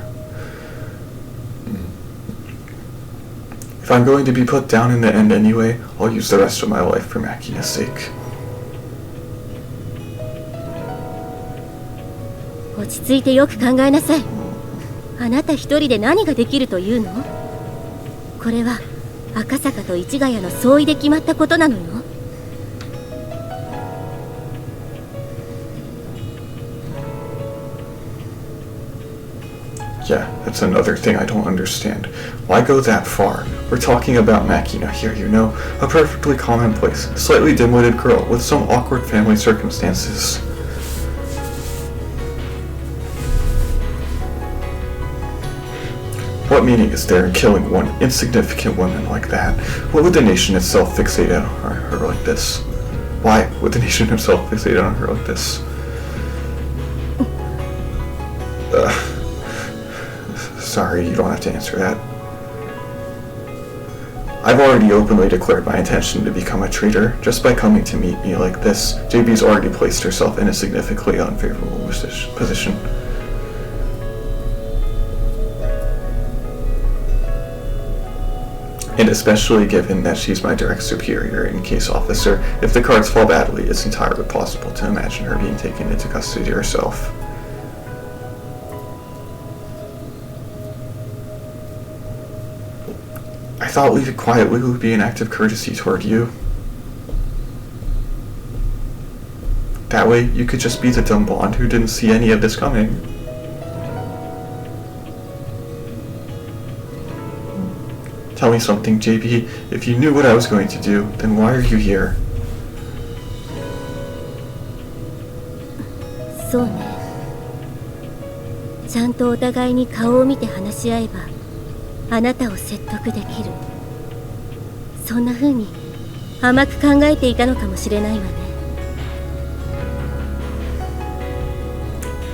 If I'm going to be put down in the end anyway, I'll use the rest of my life for Makina's sake. 落ち着いてよく考えなさい。あなた一人で何ができるというの？これは赤坂と市ヶ谷の相違で決まったことなのよ。Yeah, that's another thing I don't understand. Why go that far? We're talking about Makina here, you know, a perfectly commonplace, slightly dim-witted girl with some awkward family circumstances. What meaning is there in killing one insignificant woman like that? What would the nation itself fixate on her like this? Why would the nation itself fixate on her like this? Sorry, you don't have to answer that. I've already openly declared my intention to become a traitor. Just by coming to meet me like this, JB's already placed herself in a significantly unfavorable position. And especially given that she's my direct superior and case officer, if the cards fall badly, it's entirely possible to imagine her being taken into custody herself. I thought leaving quietly would be an act of courtesy toward you. That way, you could just be the dumb blonde who didn't see any of this coming. Tell me something, JB. If you knew what I was going to do, then why are you here? そうね。ちゃんとお互いに顔を見て話し合えばあなたを説得できる。そんな風に甘く考えていたのかもしれないわね。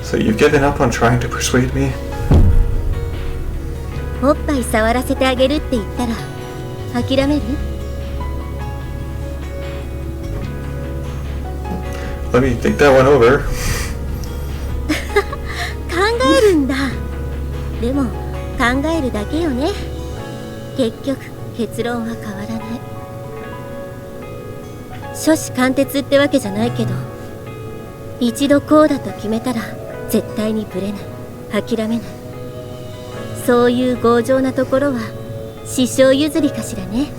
So you've given up on trying to persuade me? おっぱい触らせてあげるって言ったら諦める？ Let me think that one over. 考えるんだ。でも考えるだけよね。結局結論は変わらない。初子貫徹ってわけじゃないけど、一度こうだと決めたら絶対にブレない、諦めない。そういう強情なところは師匠譲りかしらね。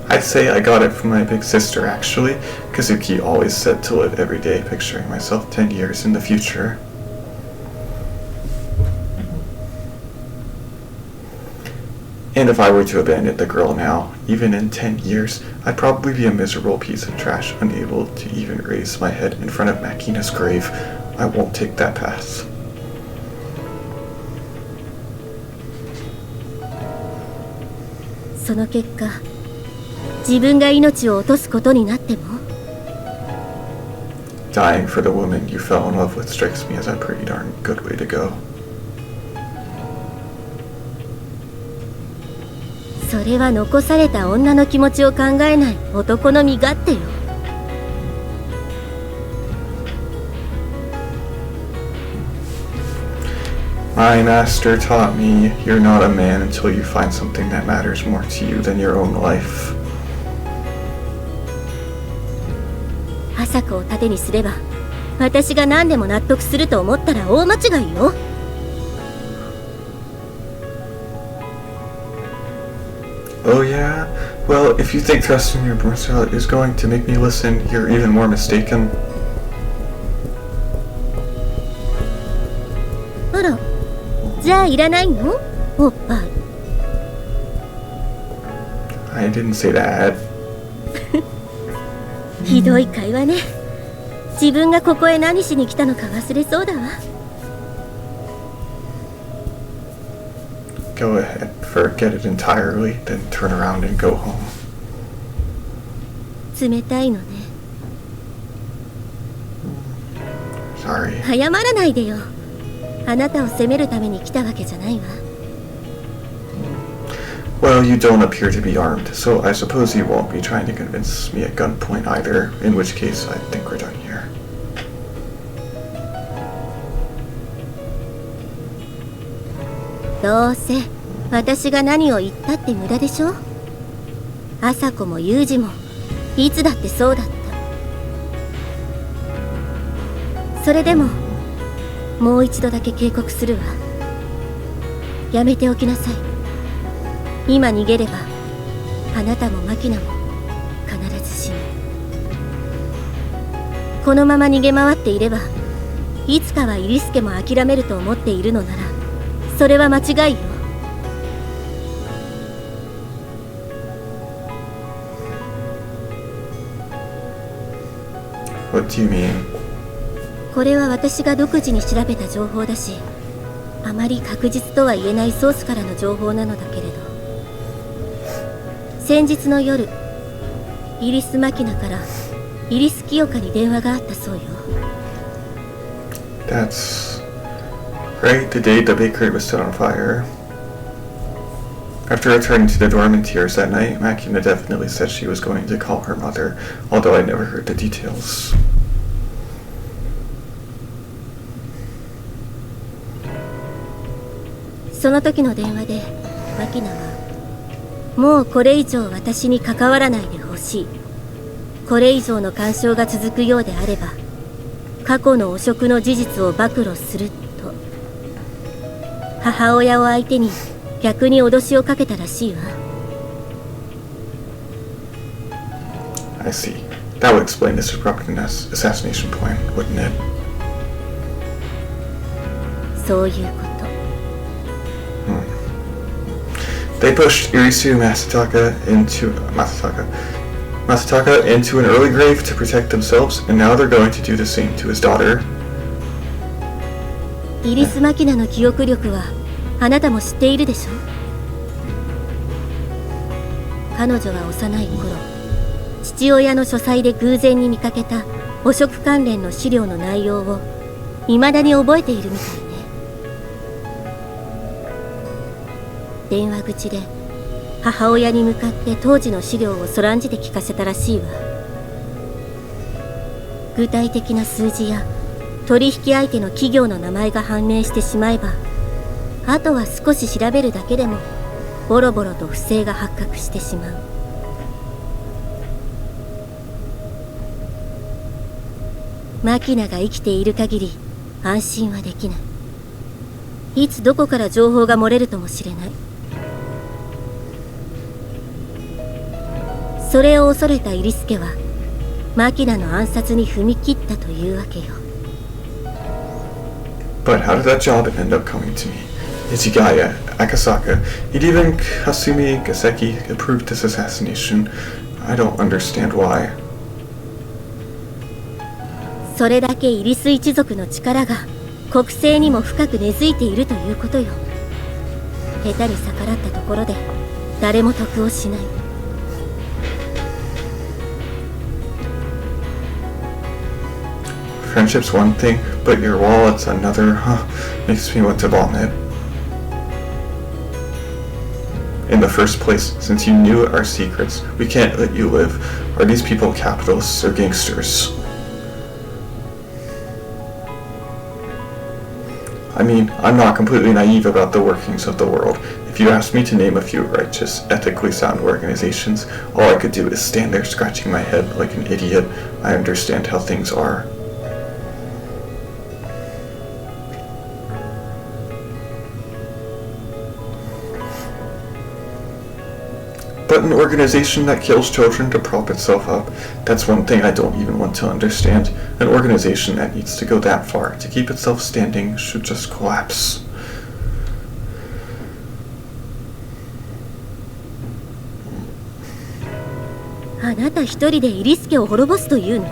I'd say I got it from my big sister, actually. Kazuki always said to live every day picturing myself 10 years in the future. And if I were to abandon the girl now, even in 10 years, I'd probably be a miserable piece of trash, unable to even raise my head in front of Makina's grave. I won't take that path. So の結果、自分が命を落とすことになっても Dying for the woman you fell in love with strikes me as a pretty darn good way to go. それは残された女の気持ちを考えない男の身勝手よ。My master taught me, you're not a man until you find something that matters more to you than your own life. 朝子を盾にすれば私が何でも納得すると思ったら大間違いよ。Oh yeah? Well, if you think trusting your Marcel is going to make me listen, you're even more mistaken. あら、じゃあいらないの？おっぱい。I I didn't say that. ひどい会話ね。自分がここへ何しに来たのか忘れそうだわ。Go ahead, forget it entirely, then turn around and go home. 冷たいのね。Sorry. 謝らないでよ。あなたを責めるために来たわけじゃないわ。Well, you don't appear to be armed, so I suppose you won't be trying to convince me at gunpoint either, in which case I think we're done here. どうせ私が何を言ったって無駄でしょ。朝子もユージもいつだってそうだった。それでももう一度だけ警告するわ。やめておきなさい。今逃げればあなたもマキナも必ず死ぬ。このまま逃げ回っていればいつかはイリスケも諦めると思っているのならそれは間違いよ。What do you mean? これは私が独自に調べた情報だし、あまり確実とは言えないソースからの情報なのだけれど、先日の夜イリス・マキナからイリス・キヨカに電話があったそうよ。 That's right, the day the bakery was set on fire. After returning to the dorm in tears that night, Makina definitely said she was going to call her mother, although I never heard the details. その時の電話でマキナはもうこれ以上私に関わらないでほしい。これ以上の干渉が続くようであれば過去の汚職の事実を暴露すると母親を相手に逆に脅しをかけたらしいわ。 I see. That would explain this abrupt assassination plan, wouldn't it? そういうこと。 They pushed Irisu Masataka into an early grave to protect themselves, and now they're going to do the same to his daughter. イリス・マキナの記憶力はあなたも知っているでしょ。彼女は幼い頃父親の書斎で偶然に見かけた汚職関連の資料の内容を未だに覚えているみたいね。電話口で母親に向かって当時の資料をそらんじて聞かせたらしいわ。具体的な数字や取引相手の企業の名前が判明してしまえばあとは少し調べるだけでもボロボロと不正が発覚してしまう。マキナが生きている限り安心はできない。いつどこから情報が漏れるともしれない。それを恐れたイリスケはマキナの暗殺に踏み切ったというわけよ。 But how did that job end up coming to me? Grisaia, Akasaka, and even Kasumi Gaseki approved this assassination. I don't understand why. それだけイリス一族の力が国政にも深く根付いているということよ。下手に逆らったところで誰も得をしない。Friendship's one thing, but your wallet's another, huh? Makes me want to vomit. In the first place, since you knew our secrets, we can't let you live. Are these people capitalists or gangsters? I mean, I'm not completely naive about the workings of the world. If you asked me to name a few righteous, ethically sound organizations, all I could do is stand there scratching my head like an idiot. I understand how things are. But an organization that kills children to prop itself up, that's one thing I don't even want to understand. An organization that needs to go that far to keep itself standing should just collapse. なた一人でイリスケを滅ぼすというの？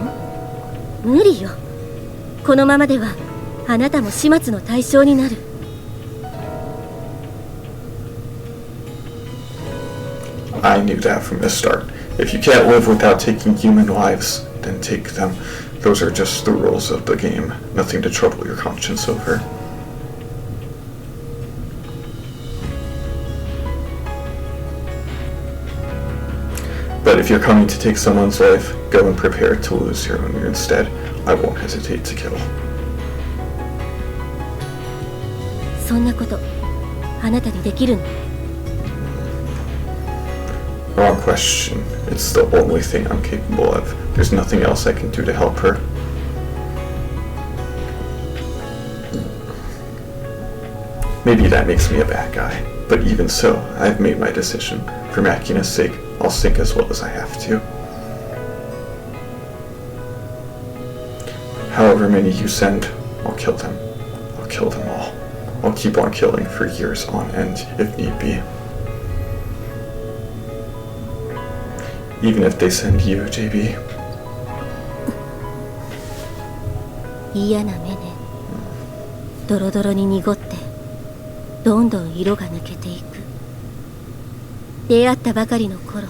無理よ。このままではあなたも始末の対象になる。I knew that from the start. If you can't live without taking human lives, then take them. Those are just the rules of the game. Nothing to trouble your conscience over. But if you're coming to take someone's life, go and prepare to lose your own instead. I won't hesitate to kill. そんなことあなたにできるの？Wrong question. It's the only thing I'm capable of. There's nothing else I can do to help her. Maybe that makes me a bad guy, but even so, I've made my decision. For Makina's sake, I'll sink as well as I have to. However many you send, I'll kill them. I'll kill them all. I'll keep on killing for years on end, if need be. Even if they send you, JB. 嫌な目ね。ドロドロに濁ってどんどん色が抜けていく。出会ったばかりの頃、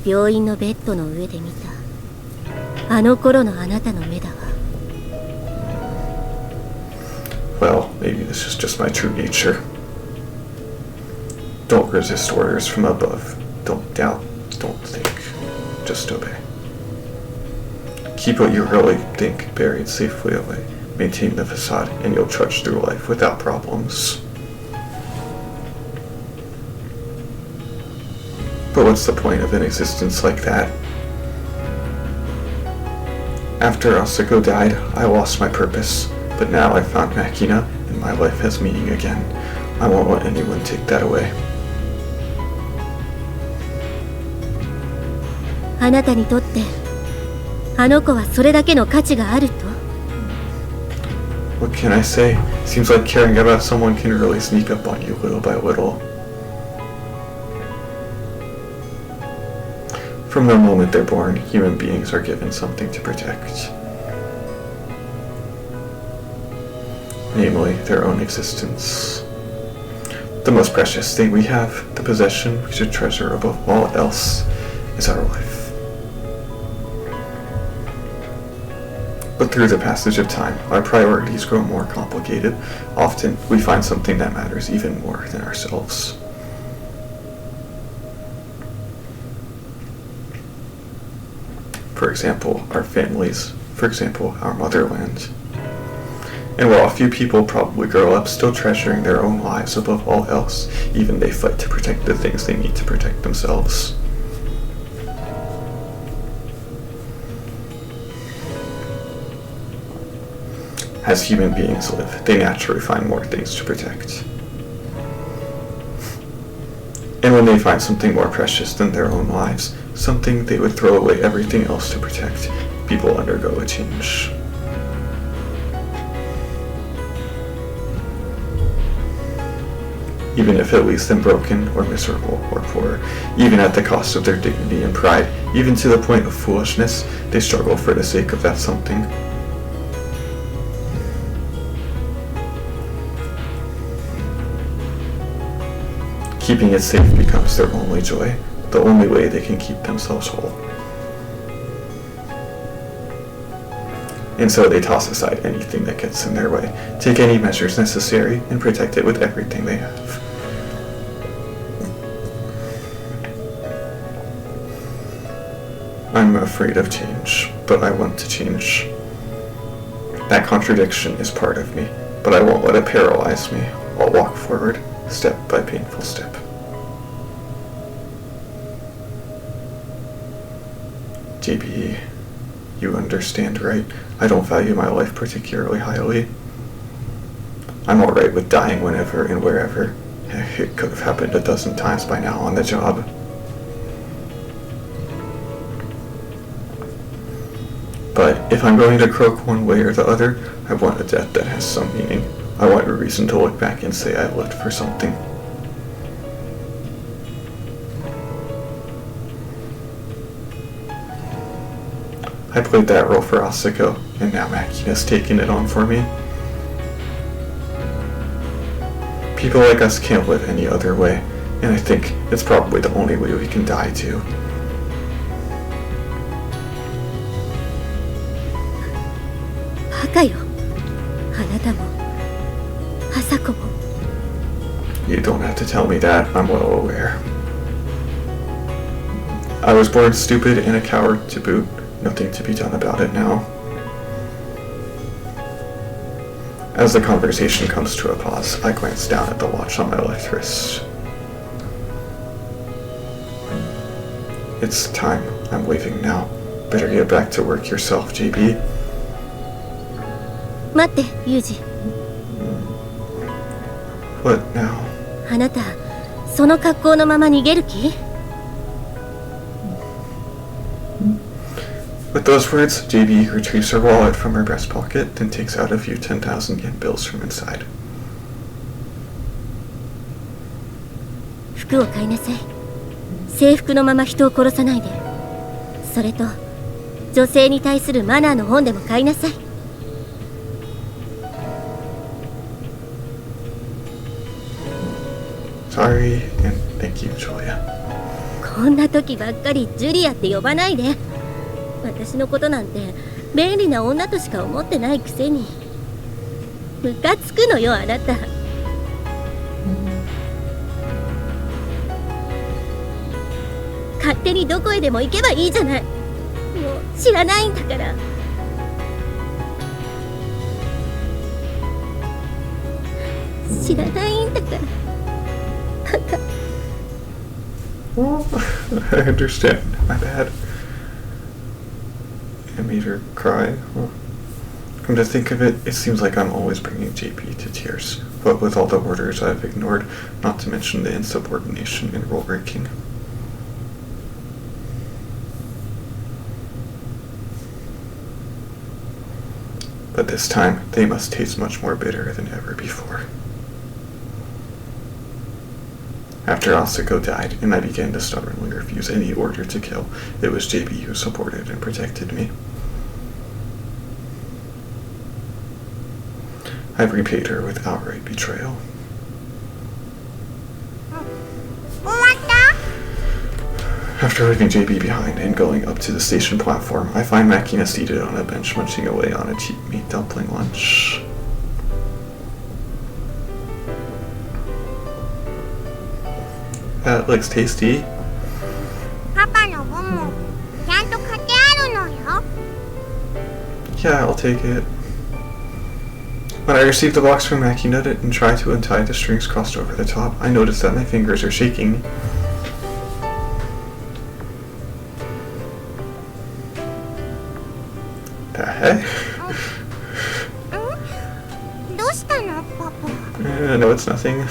病院のベッドの上で見たあの頃のあなたの目だわ。 Well, maybe this is just my true nature. Don't resist orders from above. Don't doubt. Don't think. Just obey. Keep what you really think buried safely away. Maintain the facade, and you'll trudge through life without problems. But what's the point of an existence like that? After Asako died, I lost my purpose, but now I found Makina, and my life has meaning again. I won't let anyone take that away. あなたにとってあの子はそれだけの価値があると？ What can I say? Seems like caring about someone can really sneak up on you little by little. From the moment they're born, human beings are given something to protect. Namely, their own existence. The most precious thing we have, the possession we should treasure above all else, is our life. But through the passage of time, our priorities grow more complicated. Often, we find something that matters even more than ourselves. For example, our families. For example, our motherland. And while a few people probably grow up still treasuring their own lives above all else, even they fight to protect the things they need to protect themselves. As human beings live, they naturally find more things to protect. And when they find something more precious than their own lives, something they would throw away everything else to protect, people undergo a change. Even if it leaves them broken or miserable or poor, even at the cost of their dignity and pride, even to the point of foolishness, they struggle for the sake of that something. Keeping it safe becomes their only joy, the only way they can keep themselves whole. And so they toss aside anything that gets in their way, take any measures necessary, and protect it with everything they have. I'm afraid of change, but I want to change. That contradiction is part of me, but I won't let it paralyze me. I'll walk forward, step by painful step. JB, you understand, right? I don't value my life particularly highly. I'm alright with dying whenever and wherever. It could have happened a dozen times by now on the job. But if I'm going to croak one way or the other, I want a death that has some meaning. I want a reason to look back and say I lived for something. I played that role for Asako, and now Makina's taking it on for me. People like us can't live any other way, and I think it's probably the only way we can die too. You don't have to tell me that, I'm well aware. I was born stupid and a coward to boot. Nothing to be done about it now. As the conversation comes to a pause, I glance down at the watch on my left wrist. It's time. I'm leaving now. Better get back to work yourself, JB. 待って、ユージ。What now? あなた、その格好のまま逃げる気？ With those words, JB retrieves her wallet from her breast pocket, then takes out a few 10,000 yen bills from inside. 服を買いなさい。制服のまま人を殺さないで。それと、女性に対するマナーの本でも買いなさい。Sorry, and thank you, Julia. こんな時ばっかりジュリアって呼ばないで。私のことなんて便利な女としか思ってないくせに。ムカつくのよ、あなた。勝手にどこへでも行けばいいじゃない。もう知らないんだから。知らないんだから。バカ。Well, I understand. My bad. I made her cry. Well, come to think of it, it seems like I'm always bringing JP to tears. But with all the orders I've ignored, not to mention the insubordination and rule breaking. But this time, they must taste much more bitter than ever before. After Asako died, and I began to stubbornly refuse any order to kill, it was JB who supported and protected me. I've repaid her with outright betrayal. After leaving JB behind and going up to the station platform, I find Makina seated on a bench munching away on a cheap meat dumpling lunch. That looks tasty. Yeah, I'll take it. When I received the box from Makina and tried to untie the strings crossed over the top, I noticed that my fingers are shaking. The heck? No, it's nothing.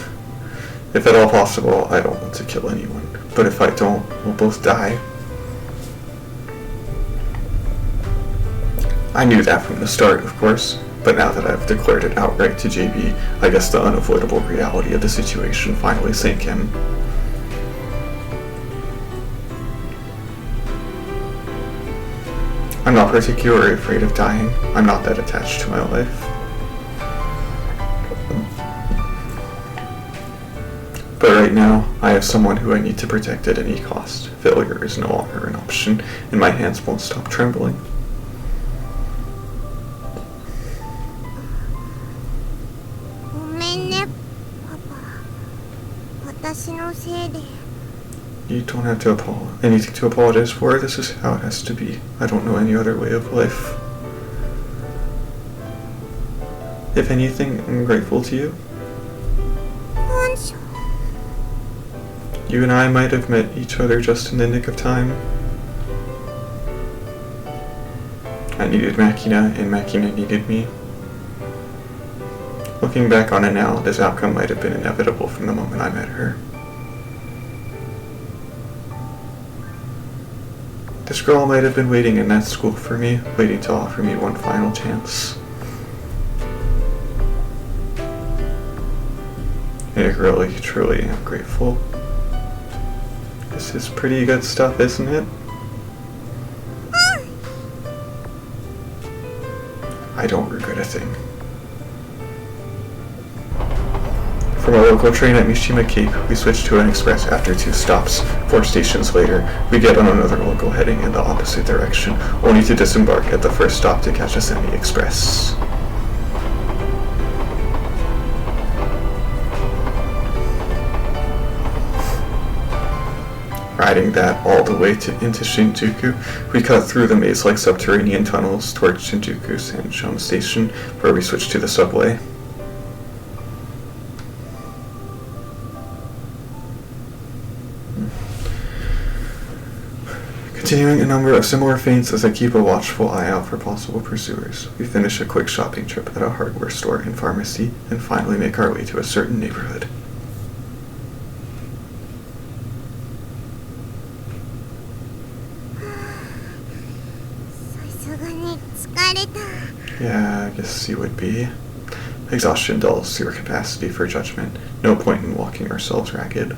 If at all possible, I don't want to kill anyone. But if I don't, we'll both die. I knew that from the start, of course. But now that I've declared it outright to JB, I guess the unavoidable reality of the situation finally sank in. I'm not particularly afraid of dying. I'm not that attached to my life. But right now, I have someone who I need to protect at any cost. Failure is no longer an option, and my hands won't stop trembling. You don't have to anything to apologize for. This is how it has to be. I don't know any other way of life. If anything, I'm grateful to you. You and I might have met each other just in the nick of time. I needed Makina, and Makina needed me. Looking back on it now, this outcome might have been inevitable from the moment I met her. This girl might have been waiting in that school for me, waiting to offer me one final chance. I really, truly am grateful. This is pretty good stuff, isn't it? I don't regret a thing. From a local train at Mishima Cape, we switch to an express after 2 stops. 4 stations later, we get on another local heading in the opposite direction, only to disembark at the first stop to catch a semi-express. Riding that all the way into Shinjuku, we cut through the maze-like subterranean tunnels towards Shinjuku Sanchon Station, where we switch to the subway. Continuing a number of similar feints as I keep a watchful eye out for possible pursuers, we finish a quick shopping trip at a hardware store and pharmacy, and finally make our way to a certain neighborhood. Yeah, I guess you would be. Exhaustion dulls your capacity for judgment. No point in walking ourselves ragged.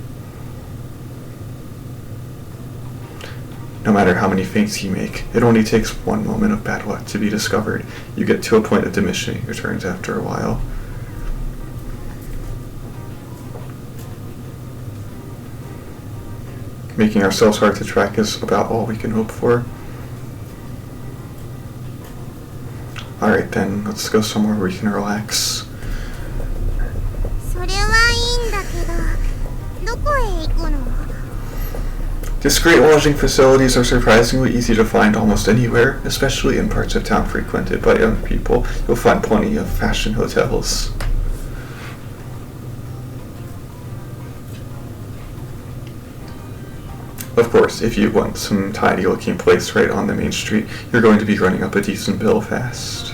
No matter how many feints you make, it only takes one moment of bad luck to be discovered. You get to a point of diminishing returns after a while. Making ourselves hard to track is about all we can hope for. Alright then, let's go somewhere where we can relax. Discreet lodging facilities are surprisingly easy to find almost anywhere, especially in parts of town frequented by young people. You'll find plenty of fashion hotels. Of course, if you want some tidy-looking place right on the main street, you're going to be running up a decent bill fast.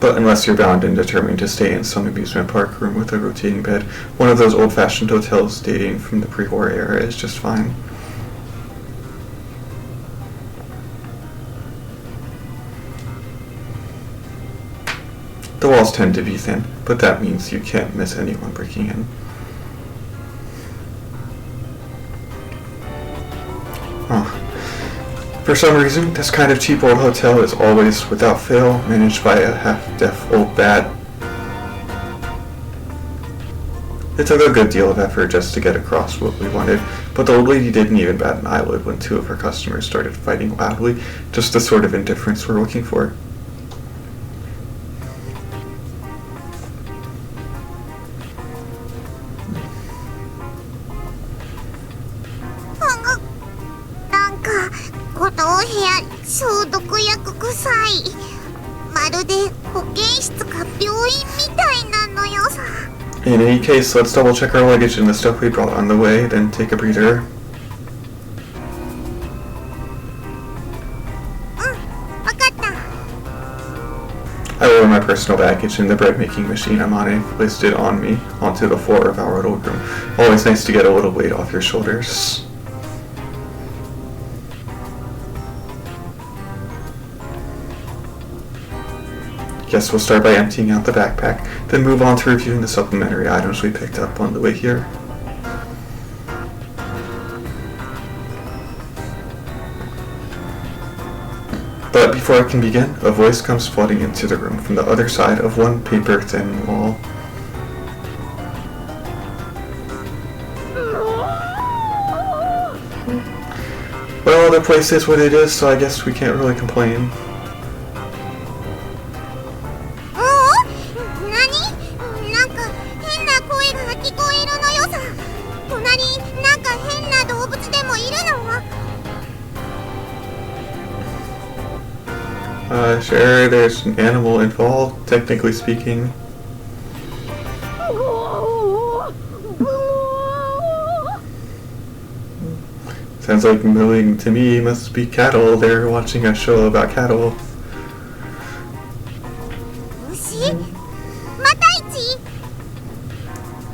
But unless you're bound and determined to stay in some amusement park room with a rotating bed, one of those old-fashioned hotels dating from the pre-war era is just fine. The walls tend to be thin, but that means you can't miss anyone breaking in. For some reason, this kind of cheap old hotel is always, without fail, managed by a half-deaf old bat. It took a good deal of effort just to get across what we wanted, but the old lady didn't even bat an eyelid when 2 of her customers started fighting loudly, just the sort of indifference we're looking for. In any case, let's double check our luggage and the stuff we brought on the way, then take a breather. I lower my personal baggage in the bread making machine I'm on and placed it on me onto the floor of our little room. Always nice to get a little weight off your shoulders. Guess we'll start by emptying out the backpack, then move on to reviewing the supplementary items we picked up on the way here. But before I can begin, a voice comes flooding into the room from the other side of one paper-thin wall. Well, the place is what it is, so I guess we can't really complain. Sure, there's an animal involved, technically speaking. Sounds like mooing to me. Must be cattle. They're watching a show about cattle.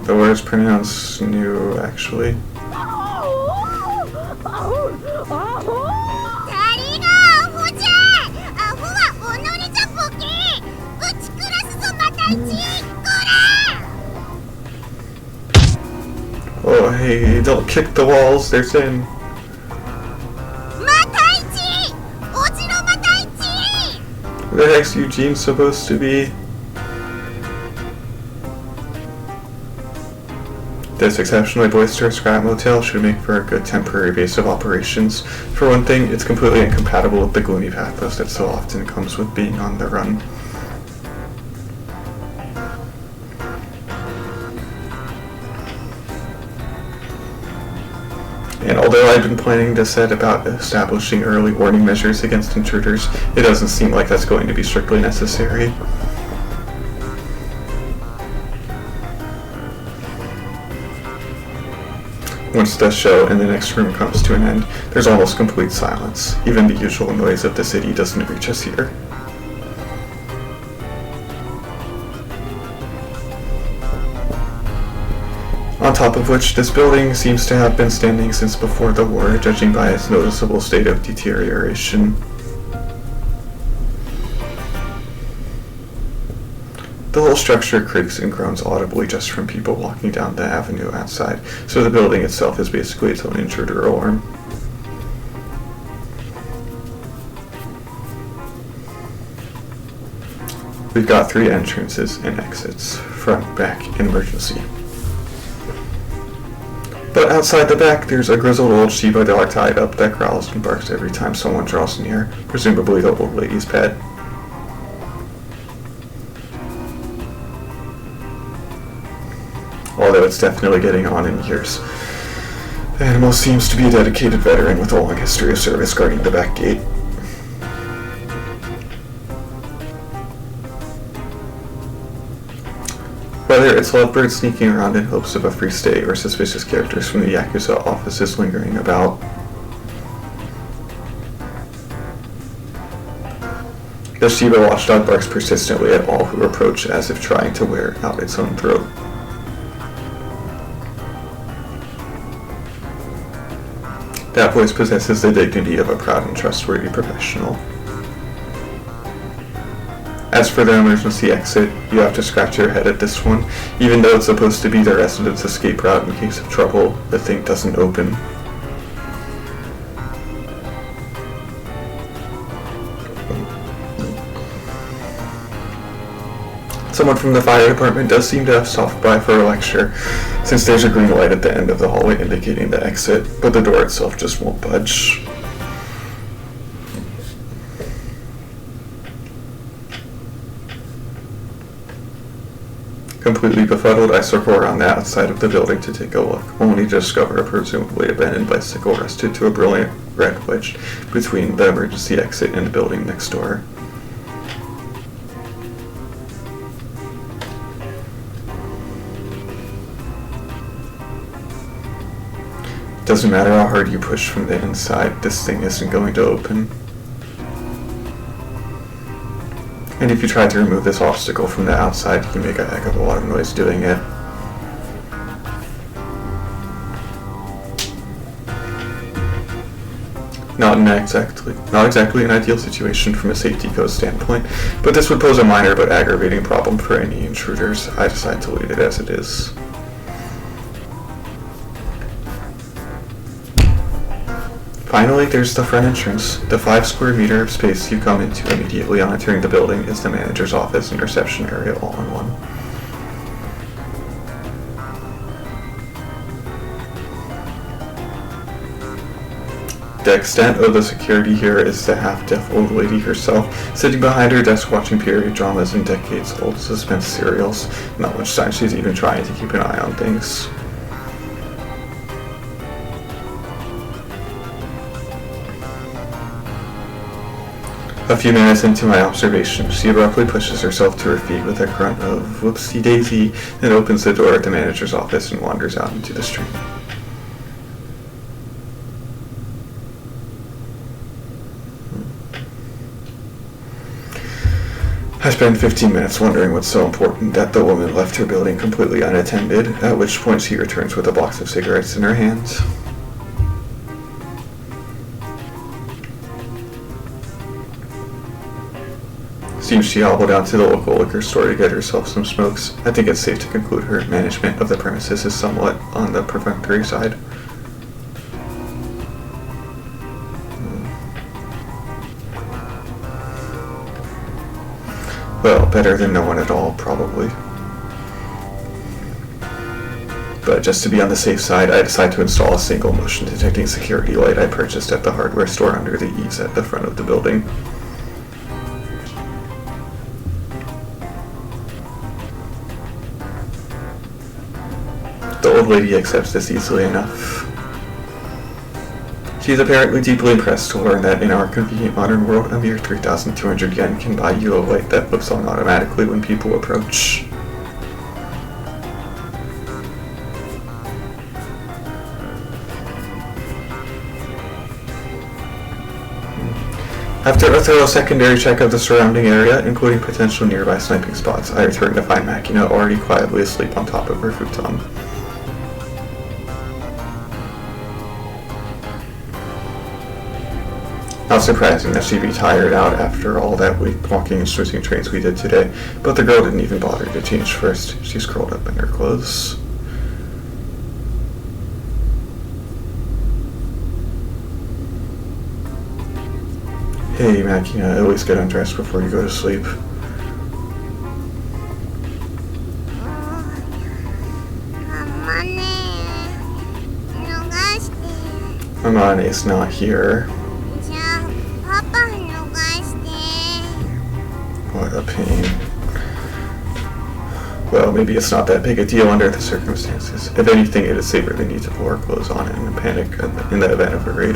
The word's pronounced new, actually. Oh, hey, don't kick the walls, they're thin. Where the heck's Eugene supposed to be? This exceptionally boisterous scrap motel should make for a good temporary base of operations. For one thing, it's completely incompatible with the gloomy pathos that so often comes with being on the run. And although I've been planning to set about establishing early warning measures against intruders, it doesn't seem like that's going to be strictly necessary. Once the show in the next room comes to an end, there's almost complete silence. Even the usual noise of the city doesn't reach us here. On top of which, this building seems to have been standing since before the war, judging by its noticeable state of deterioration. The whole structure creaks and groans audibly just from people walking down the avenue outside, so the building itself is basically its own intruder alarm. We've got 3 entrances and exits, front, back, and emergency. But outside the back, there's a grizzled old Shiba dog tied up that growls and barks every time someone draws near, presumably the old lady's pet. Although it's definitely getting on in years. The animal seems to be a dedicated veteran with a long history of service guarding the back gate. Whether it's lovebirds sneaking around in hopes of a free stay or suspicious characters from the Yakuza offices lingering about. The Shiba watchdog barks persistently at all who approach as if trying to wear out its own throat. That voice possesses the dignity of a proud and trustworthy professional. As for the emergency exit, you have to scratch your head at this one. Even though it's supposed to be the residents' escape route in case of trouble, the thing doesn't open. Someone from the fire department does seem to have stopped by for a lecture, since there's a green light at the end of the hallway indicating the exit, but the door itself just won't budge. Completely befuddled, I circle around the outside of the building to take a look, only to discover a presumably abandoned bicycle rested to a brilliant red wedge between the emergency exit and the building next door. Doesn't matter how hard you push from the inside, this thing isn't going to open. And if you try to remove this obstacle from the outside, you can make a heck of a lot of noise doing it. Not exactly an ideal situation from a safety code standpoint, but this would pose a minor but aggravating problem for any intruders. I decide to leave it as it is. Finally, there's the front entrance. The 5 square meter of space you come into immediately on entering the building is the manager's office and reception area all in one. The extent of the security here is the half-deaf old lady herself, sitting behind her desk watching period dramas and decades-old suspense serials. Not much time she's even trying to keep an eye on things. A few minutes into my observation, she abruptly pushes herself to her feet with a grunt of whoopsie daisy, then opens the door at the manager's office and wanders out into the street. I spend 15 minutes wondering what's so important that the woman left her building completely unattended, at which point she returns with a box of cigarettes in her hands. Seems she hobbled down to the local liquor store to get herself some smokes. I think it's safe to conclude her management of the premises is somewhat on the perfunctory side. Well, better than no one at all, probably. But just to be on the safe side, I decided to install a single motion detecting security light I purchased at the hardware store under the eaves at the front of the building. The old lady accepts this easily enough. She is apparently deeply impressed to learn that in our convenient modern world, a mere 3,200 yen can buy you a light that flips on automatically when people approach. After a thorough secondary check of the surrounding area, including potential nearby sniping spots, I returned to find Makina already quietly asleep on top of her futon. Not surprising that she'd be tired out after all that walking and switching trains we did today, but the girl didn't even bother to change first. She's curled up in her clothes. Hey, Makina, always get undressed before you go to sleep. Amane's not here. What a pain. Well, maybe it's not that big a deal under the circumstances. If anything, it is safer than need to pull our clothes on in a panic in the event of a raid.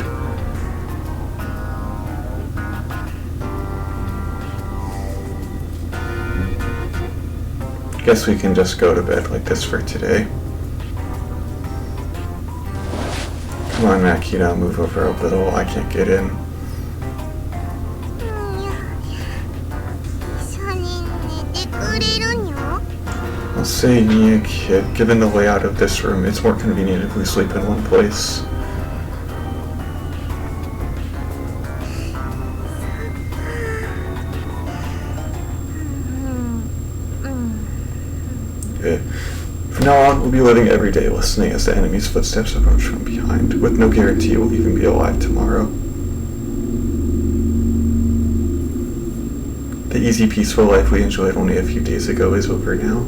Guess we can just go to bed like this for today. Come on, Makina, move over a little. I can't get in. I'll say, Nia, kid, given the layout of this room, it's more convenient if we sleep in one place. From now on, we'll be living every day listening as the enemy's footsteps approach from behind, with no guarantee we'll even be alive tomorrow. The easy, peaceful life we enjoyed only a few days ago is over now.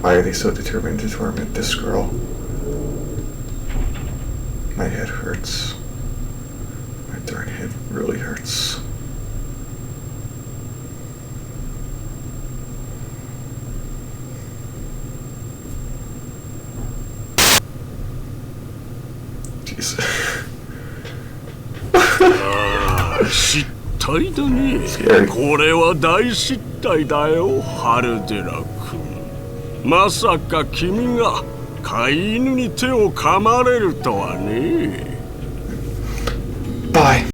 Why are they so determined to torment this girl? My head hurts. My darn head really hurts. Jeez. 失態だね。これは大失態だよ、ハルデラ君。まさか君が飼い犬に手を噛まれるとはね。Bye.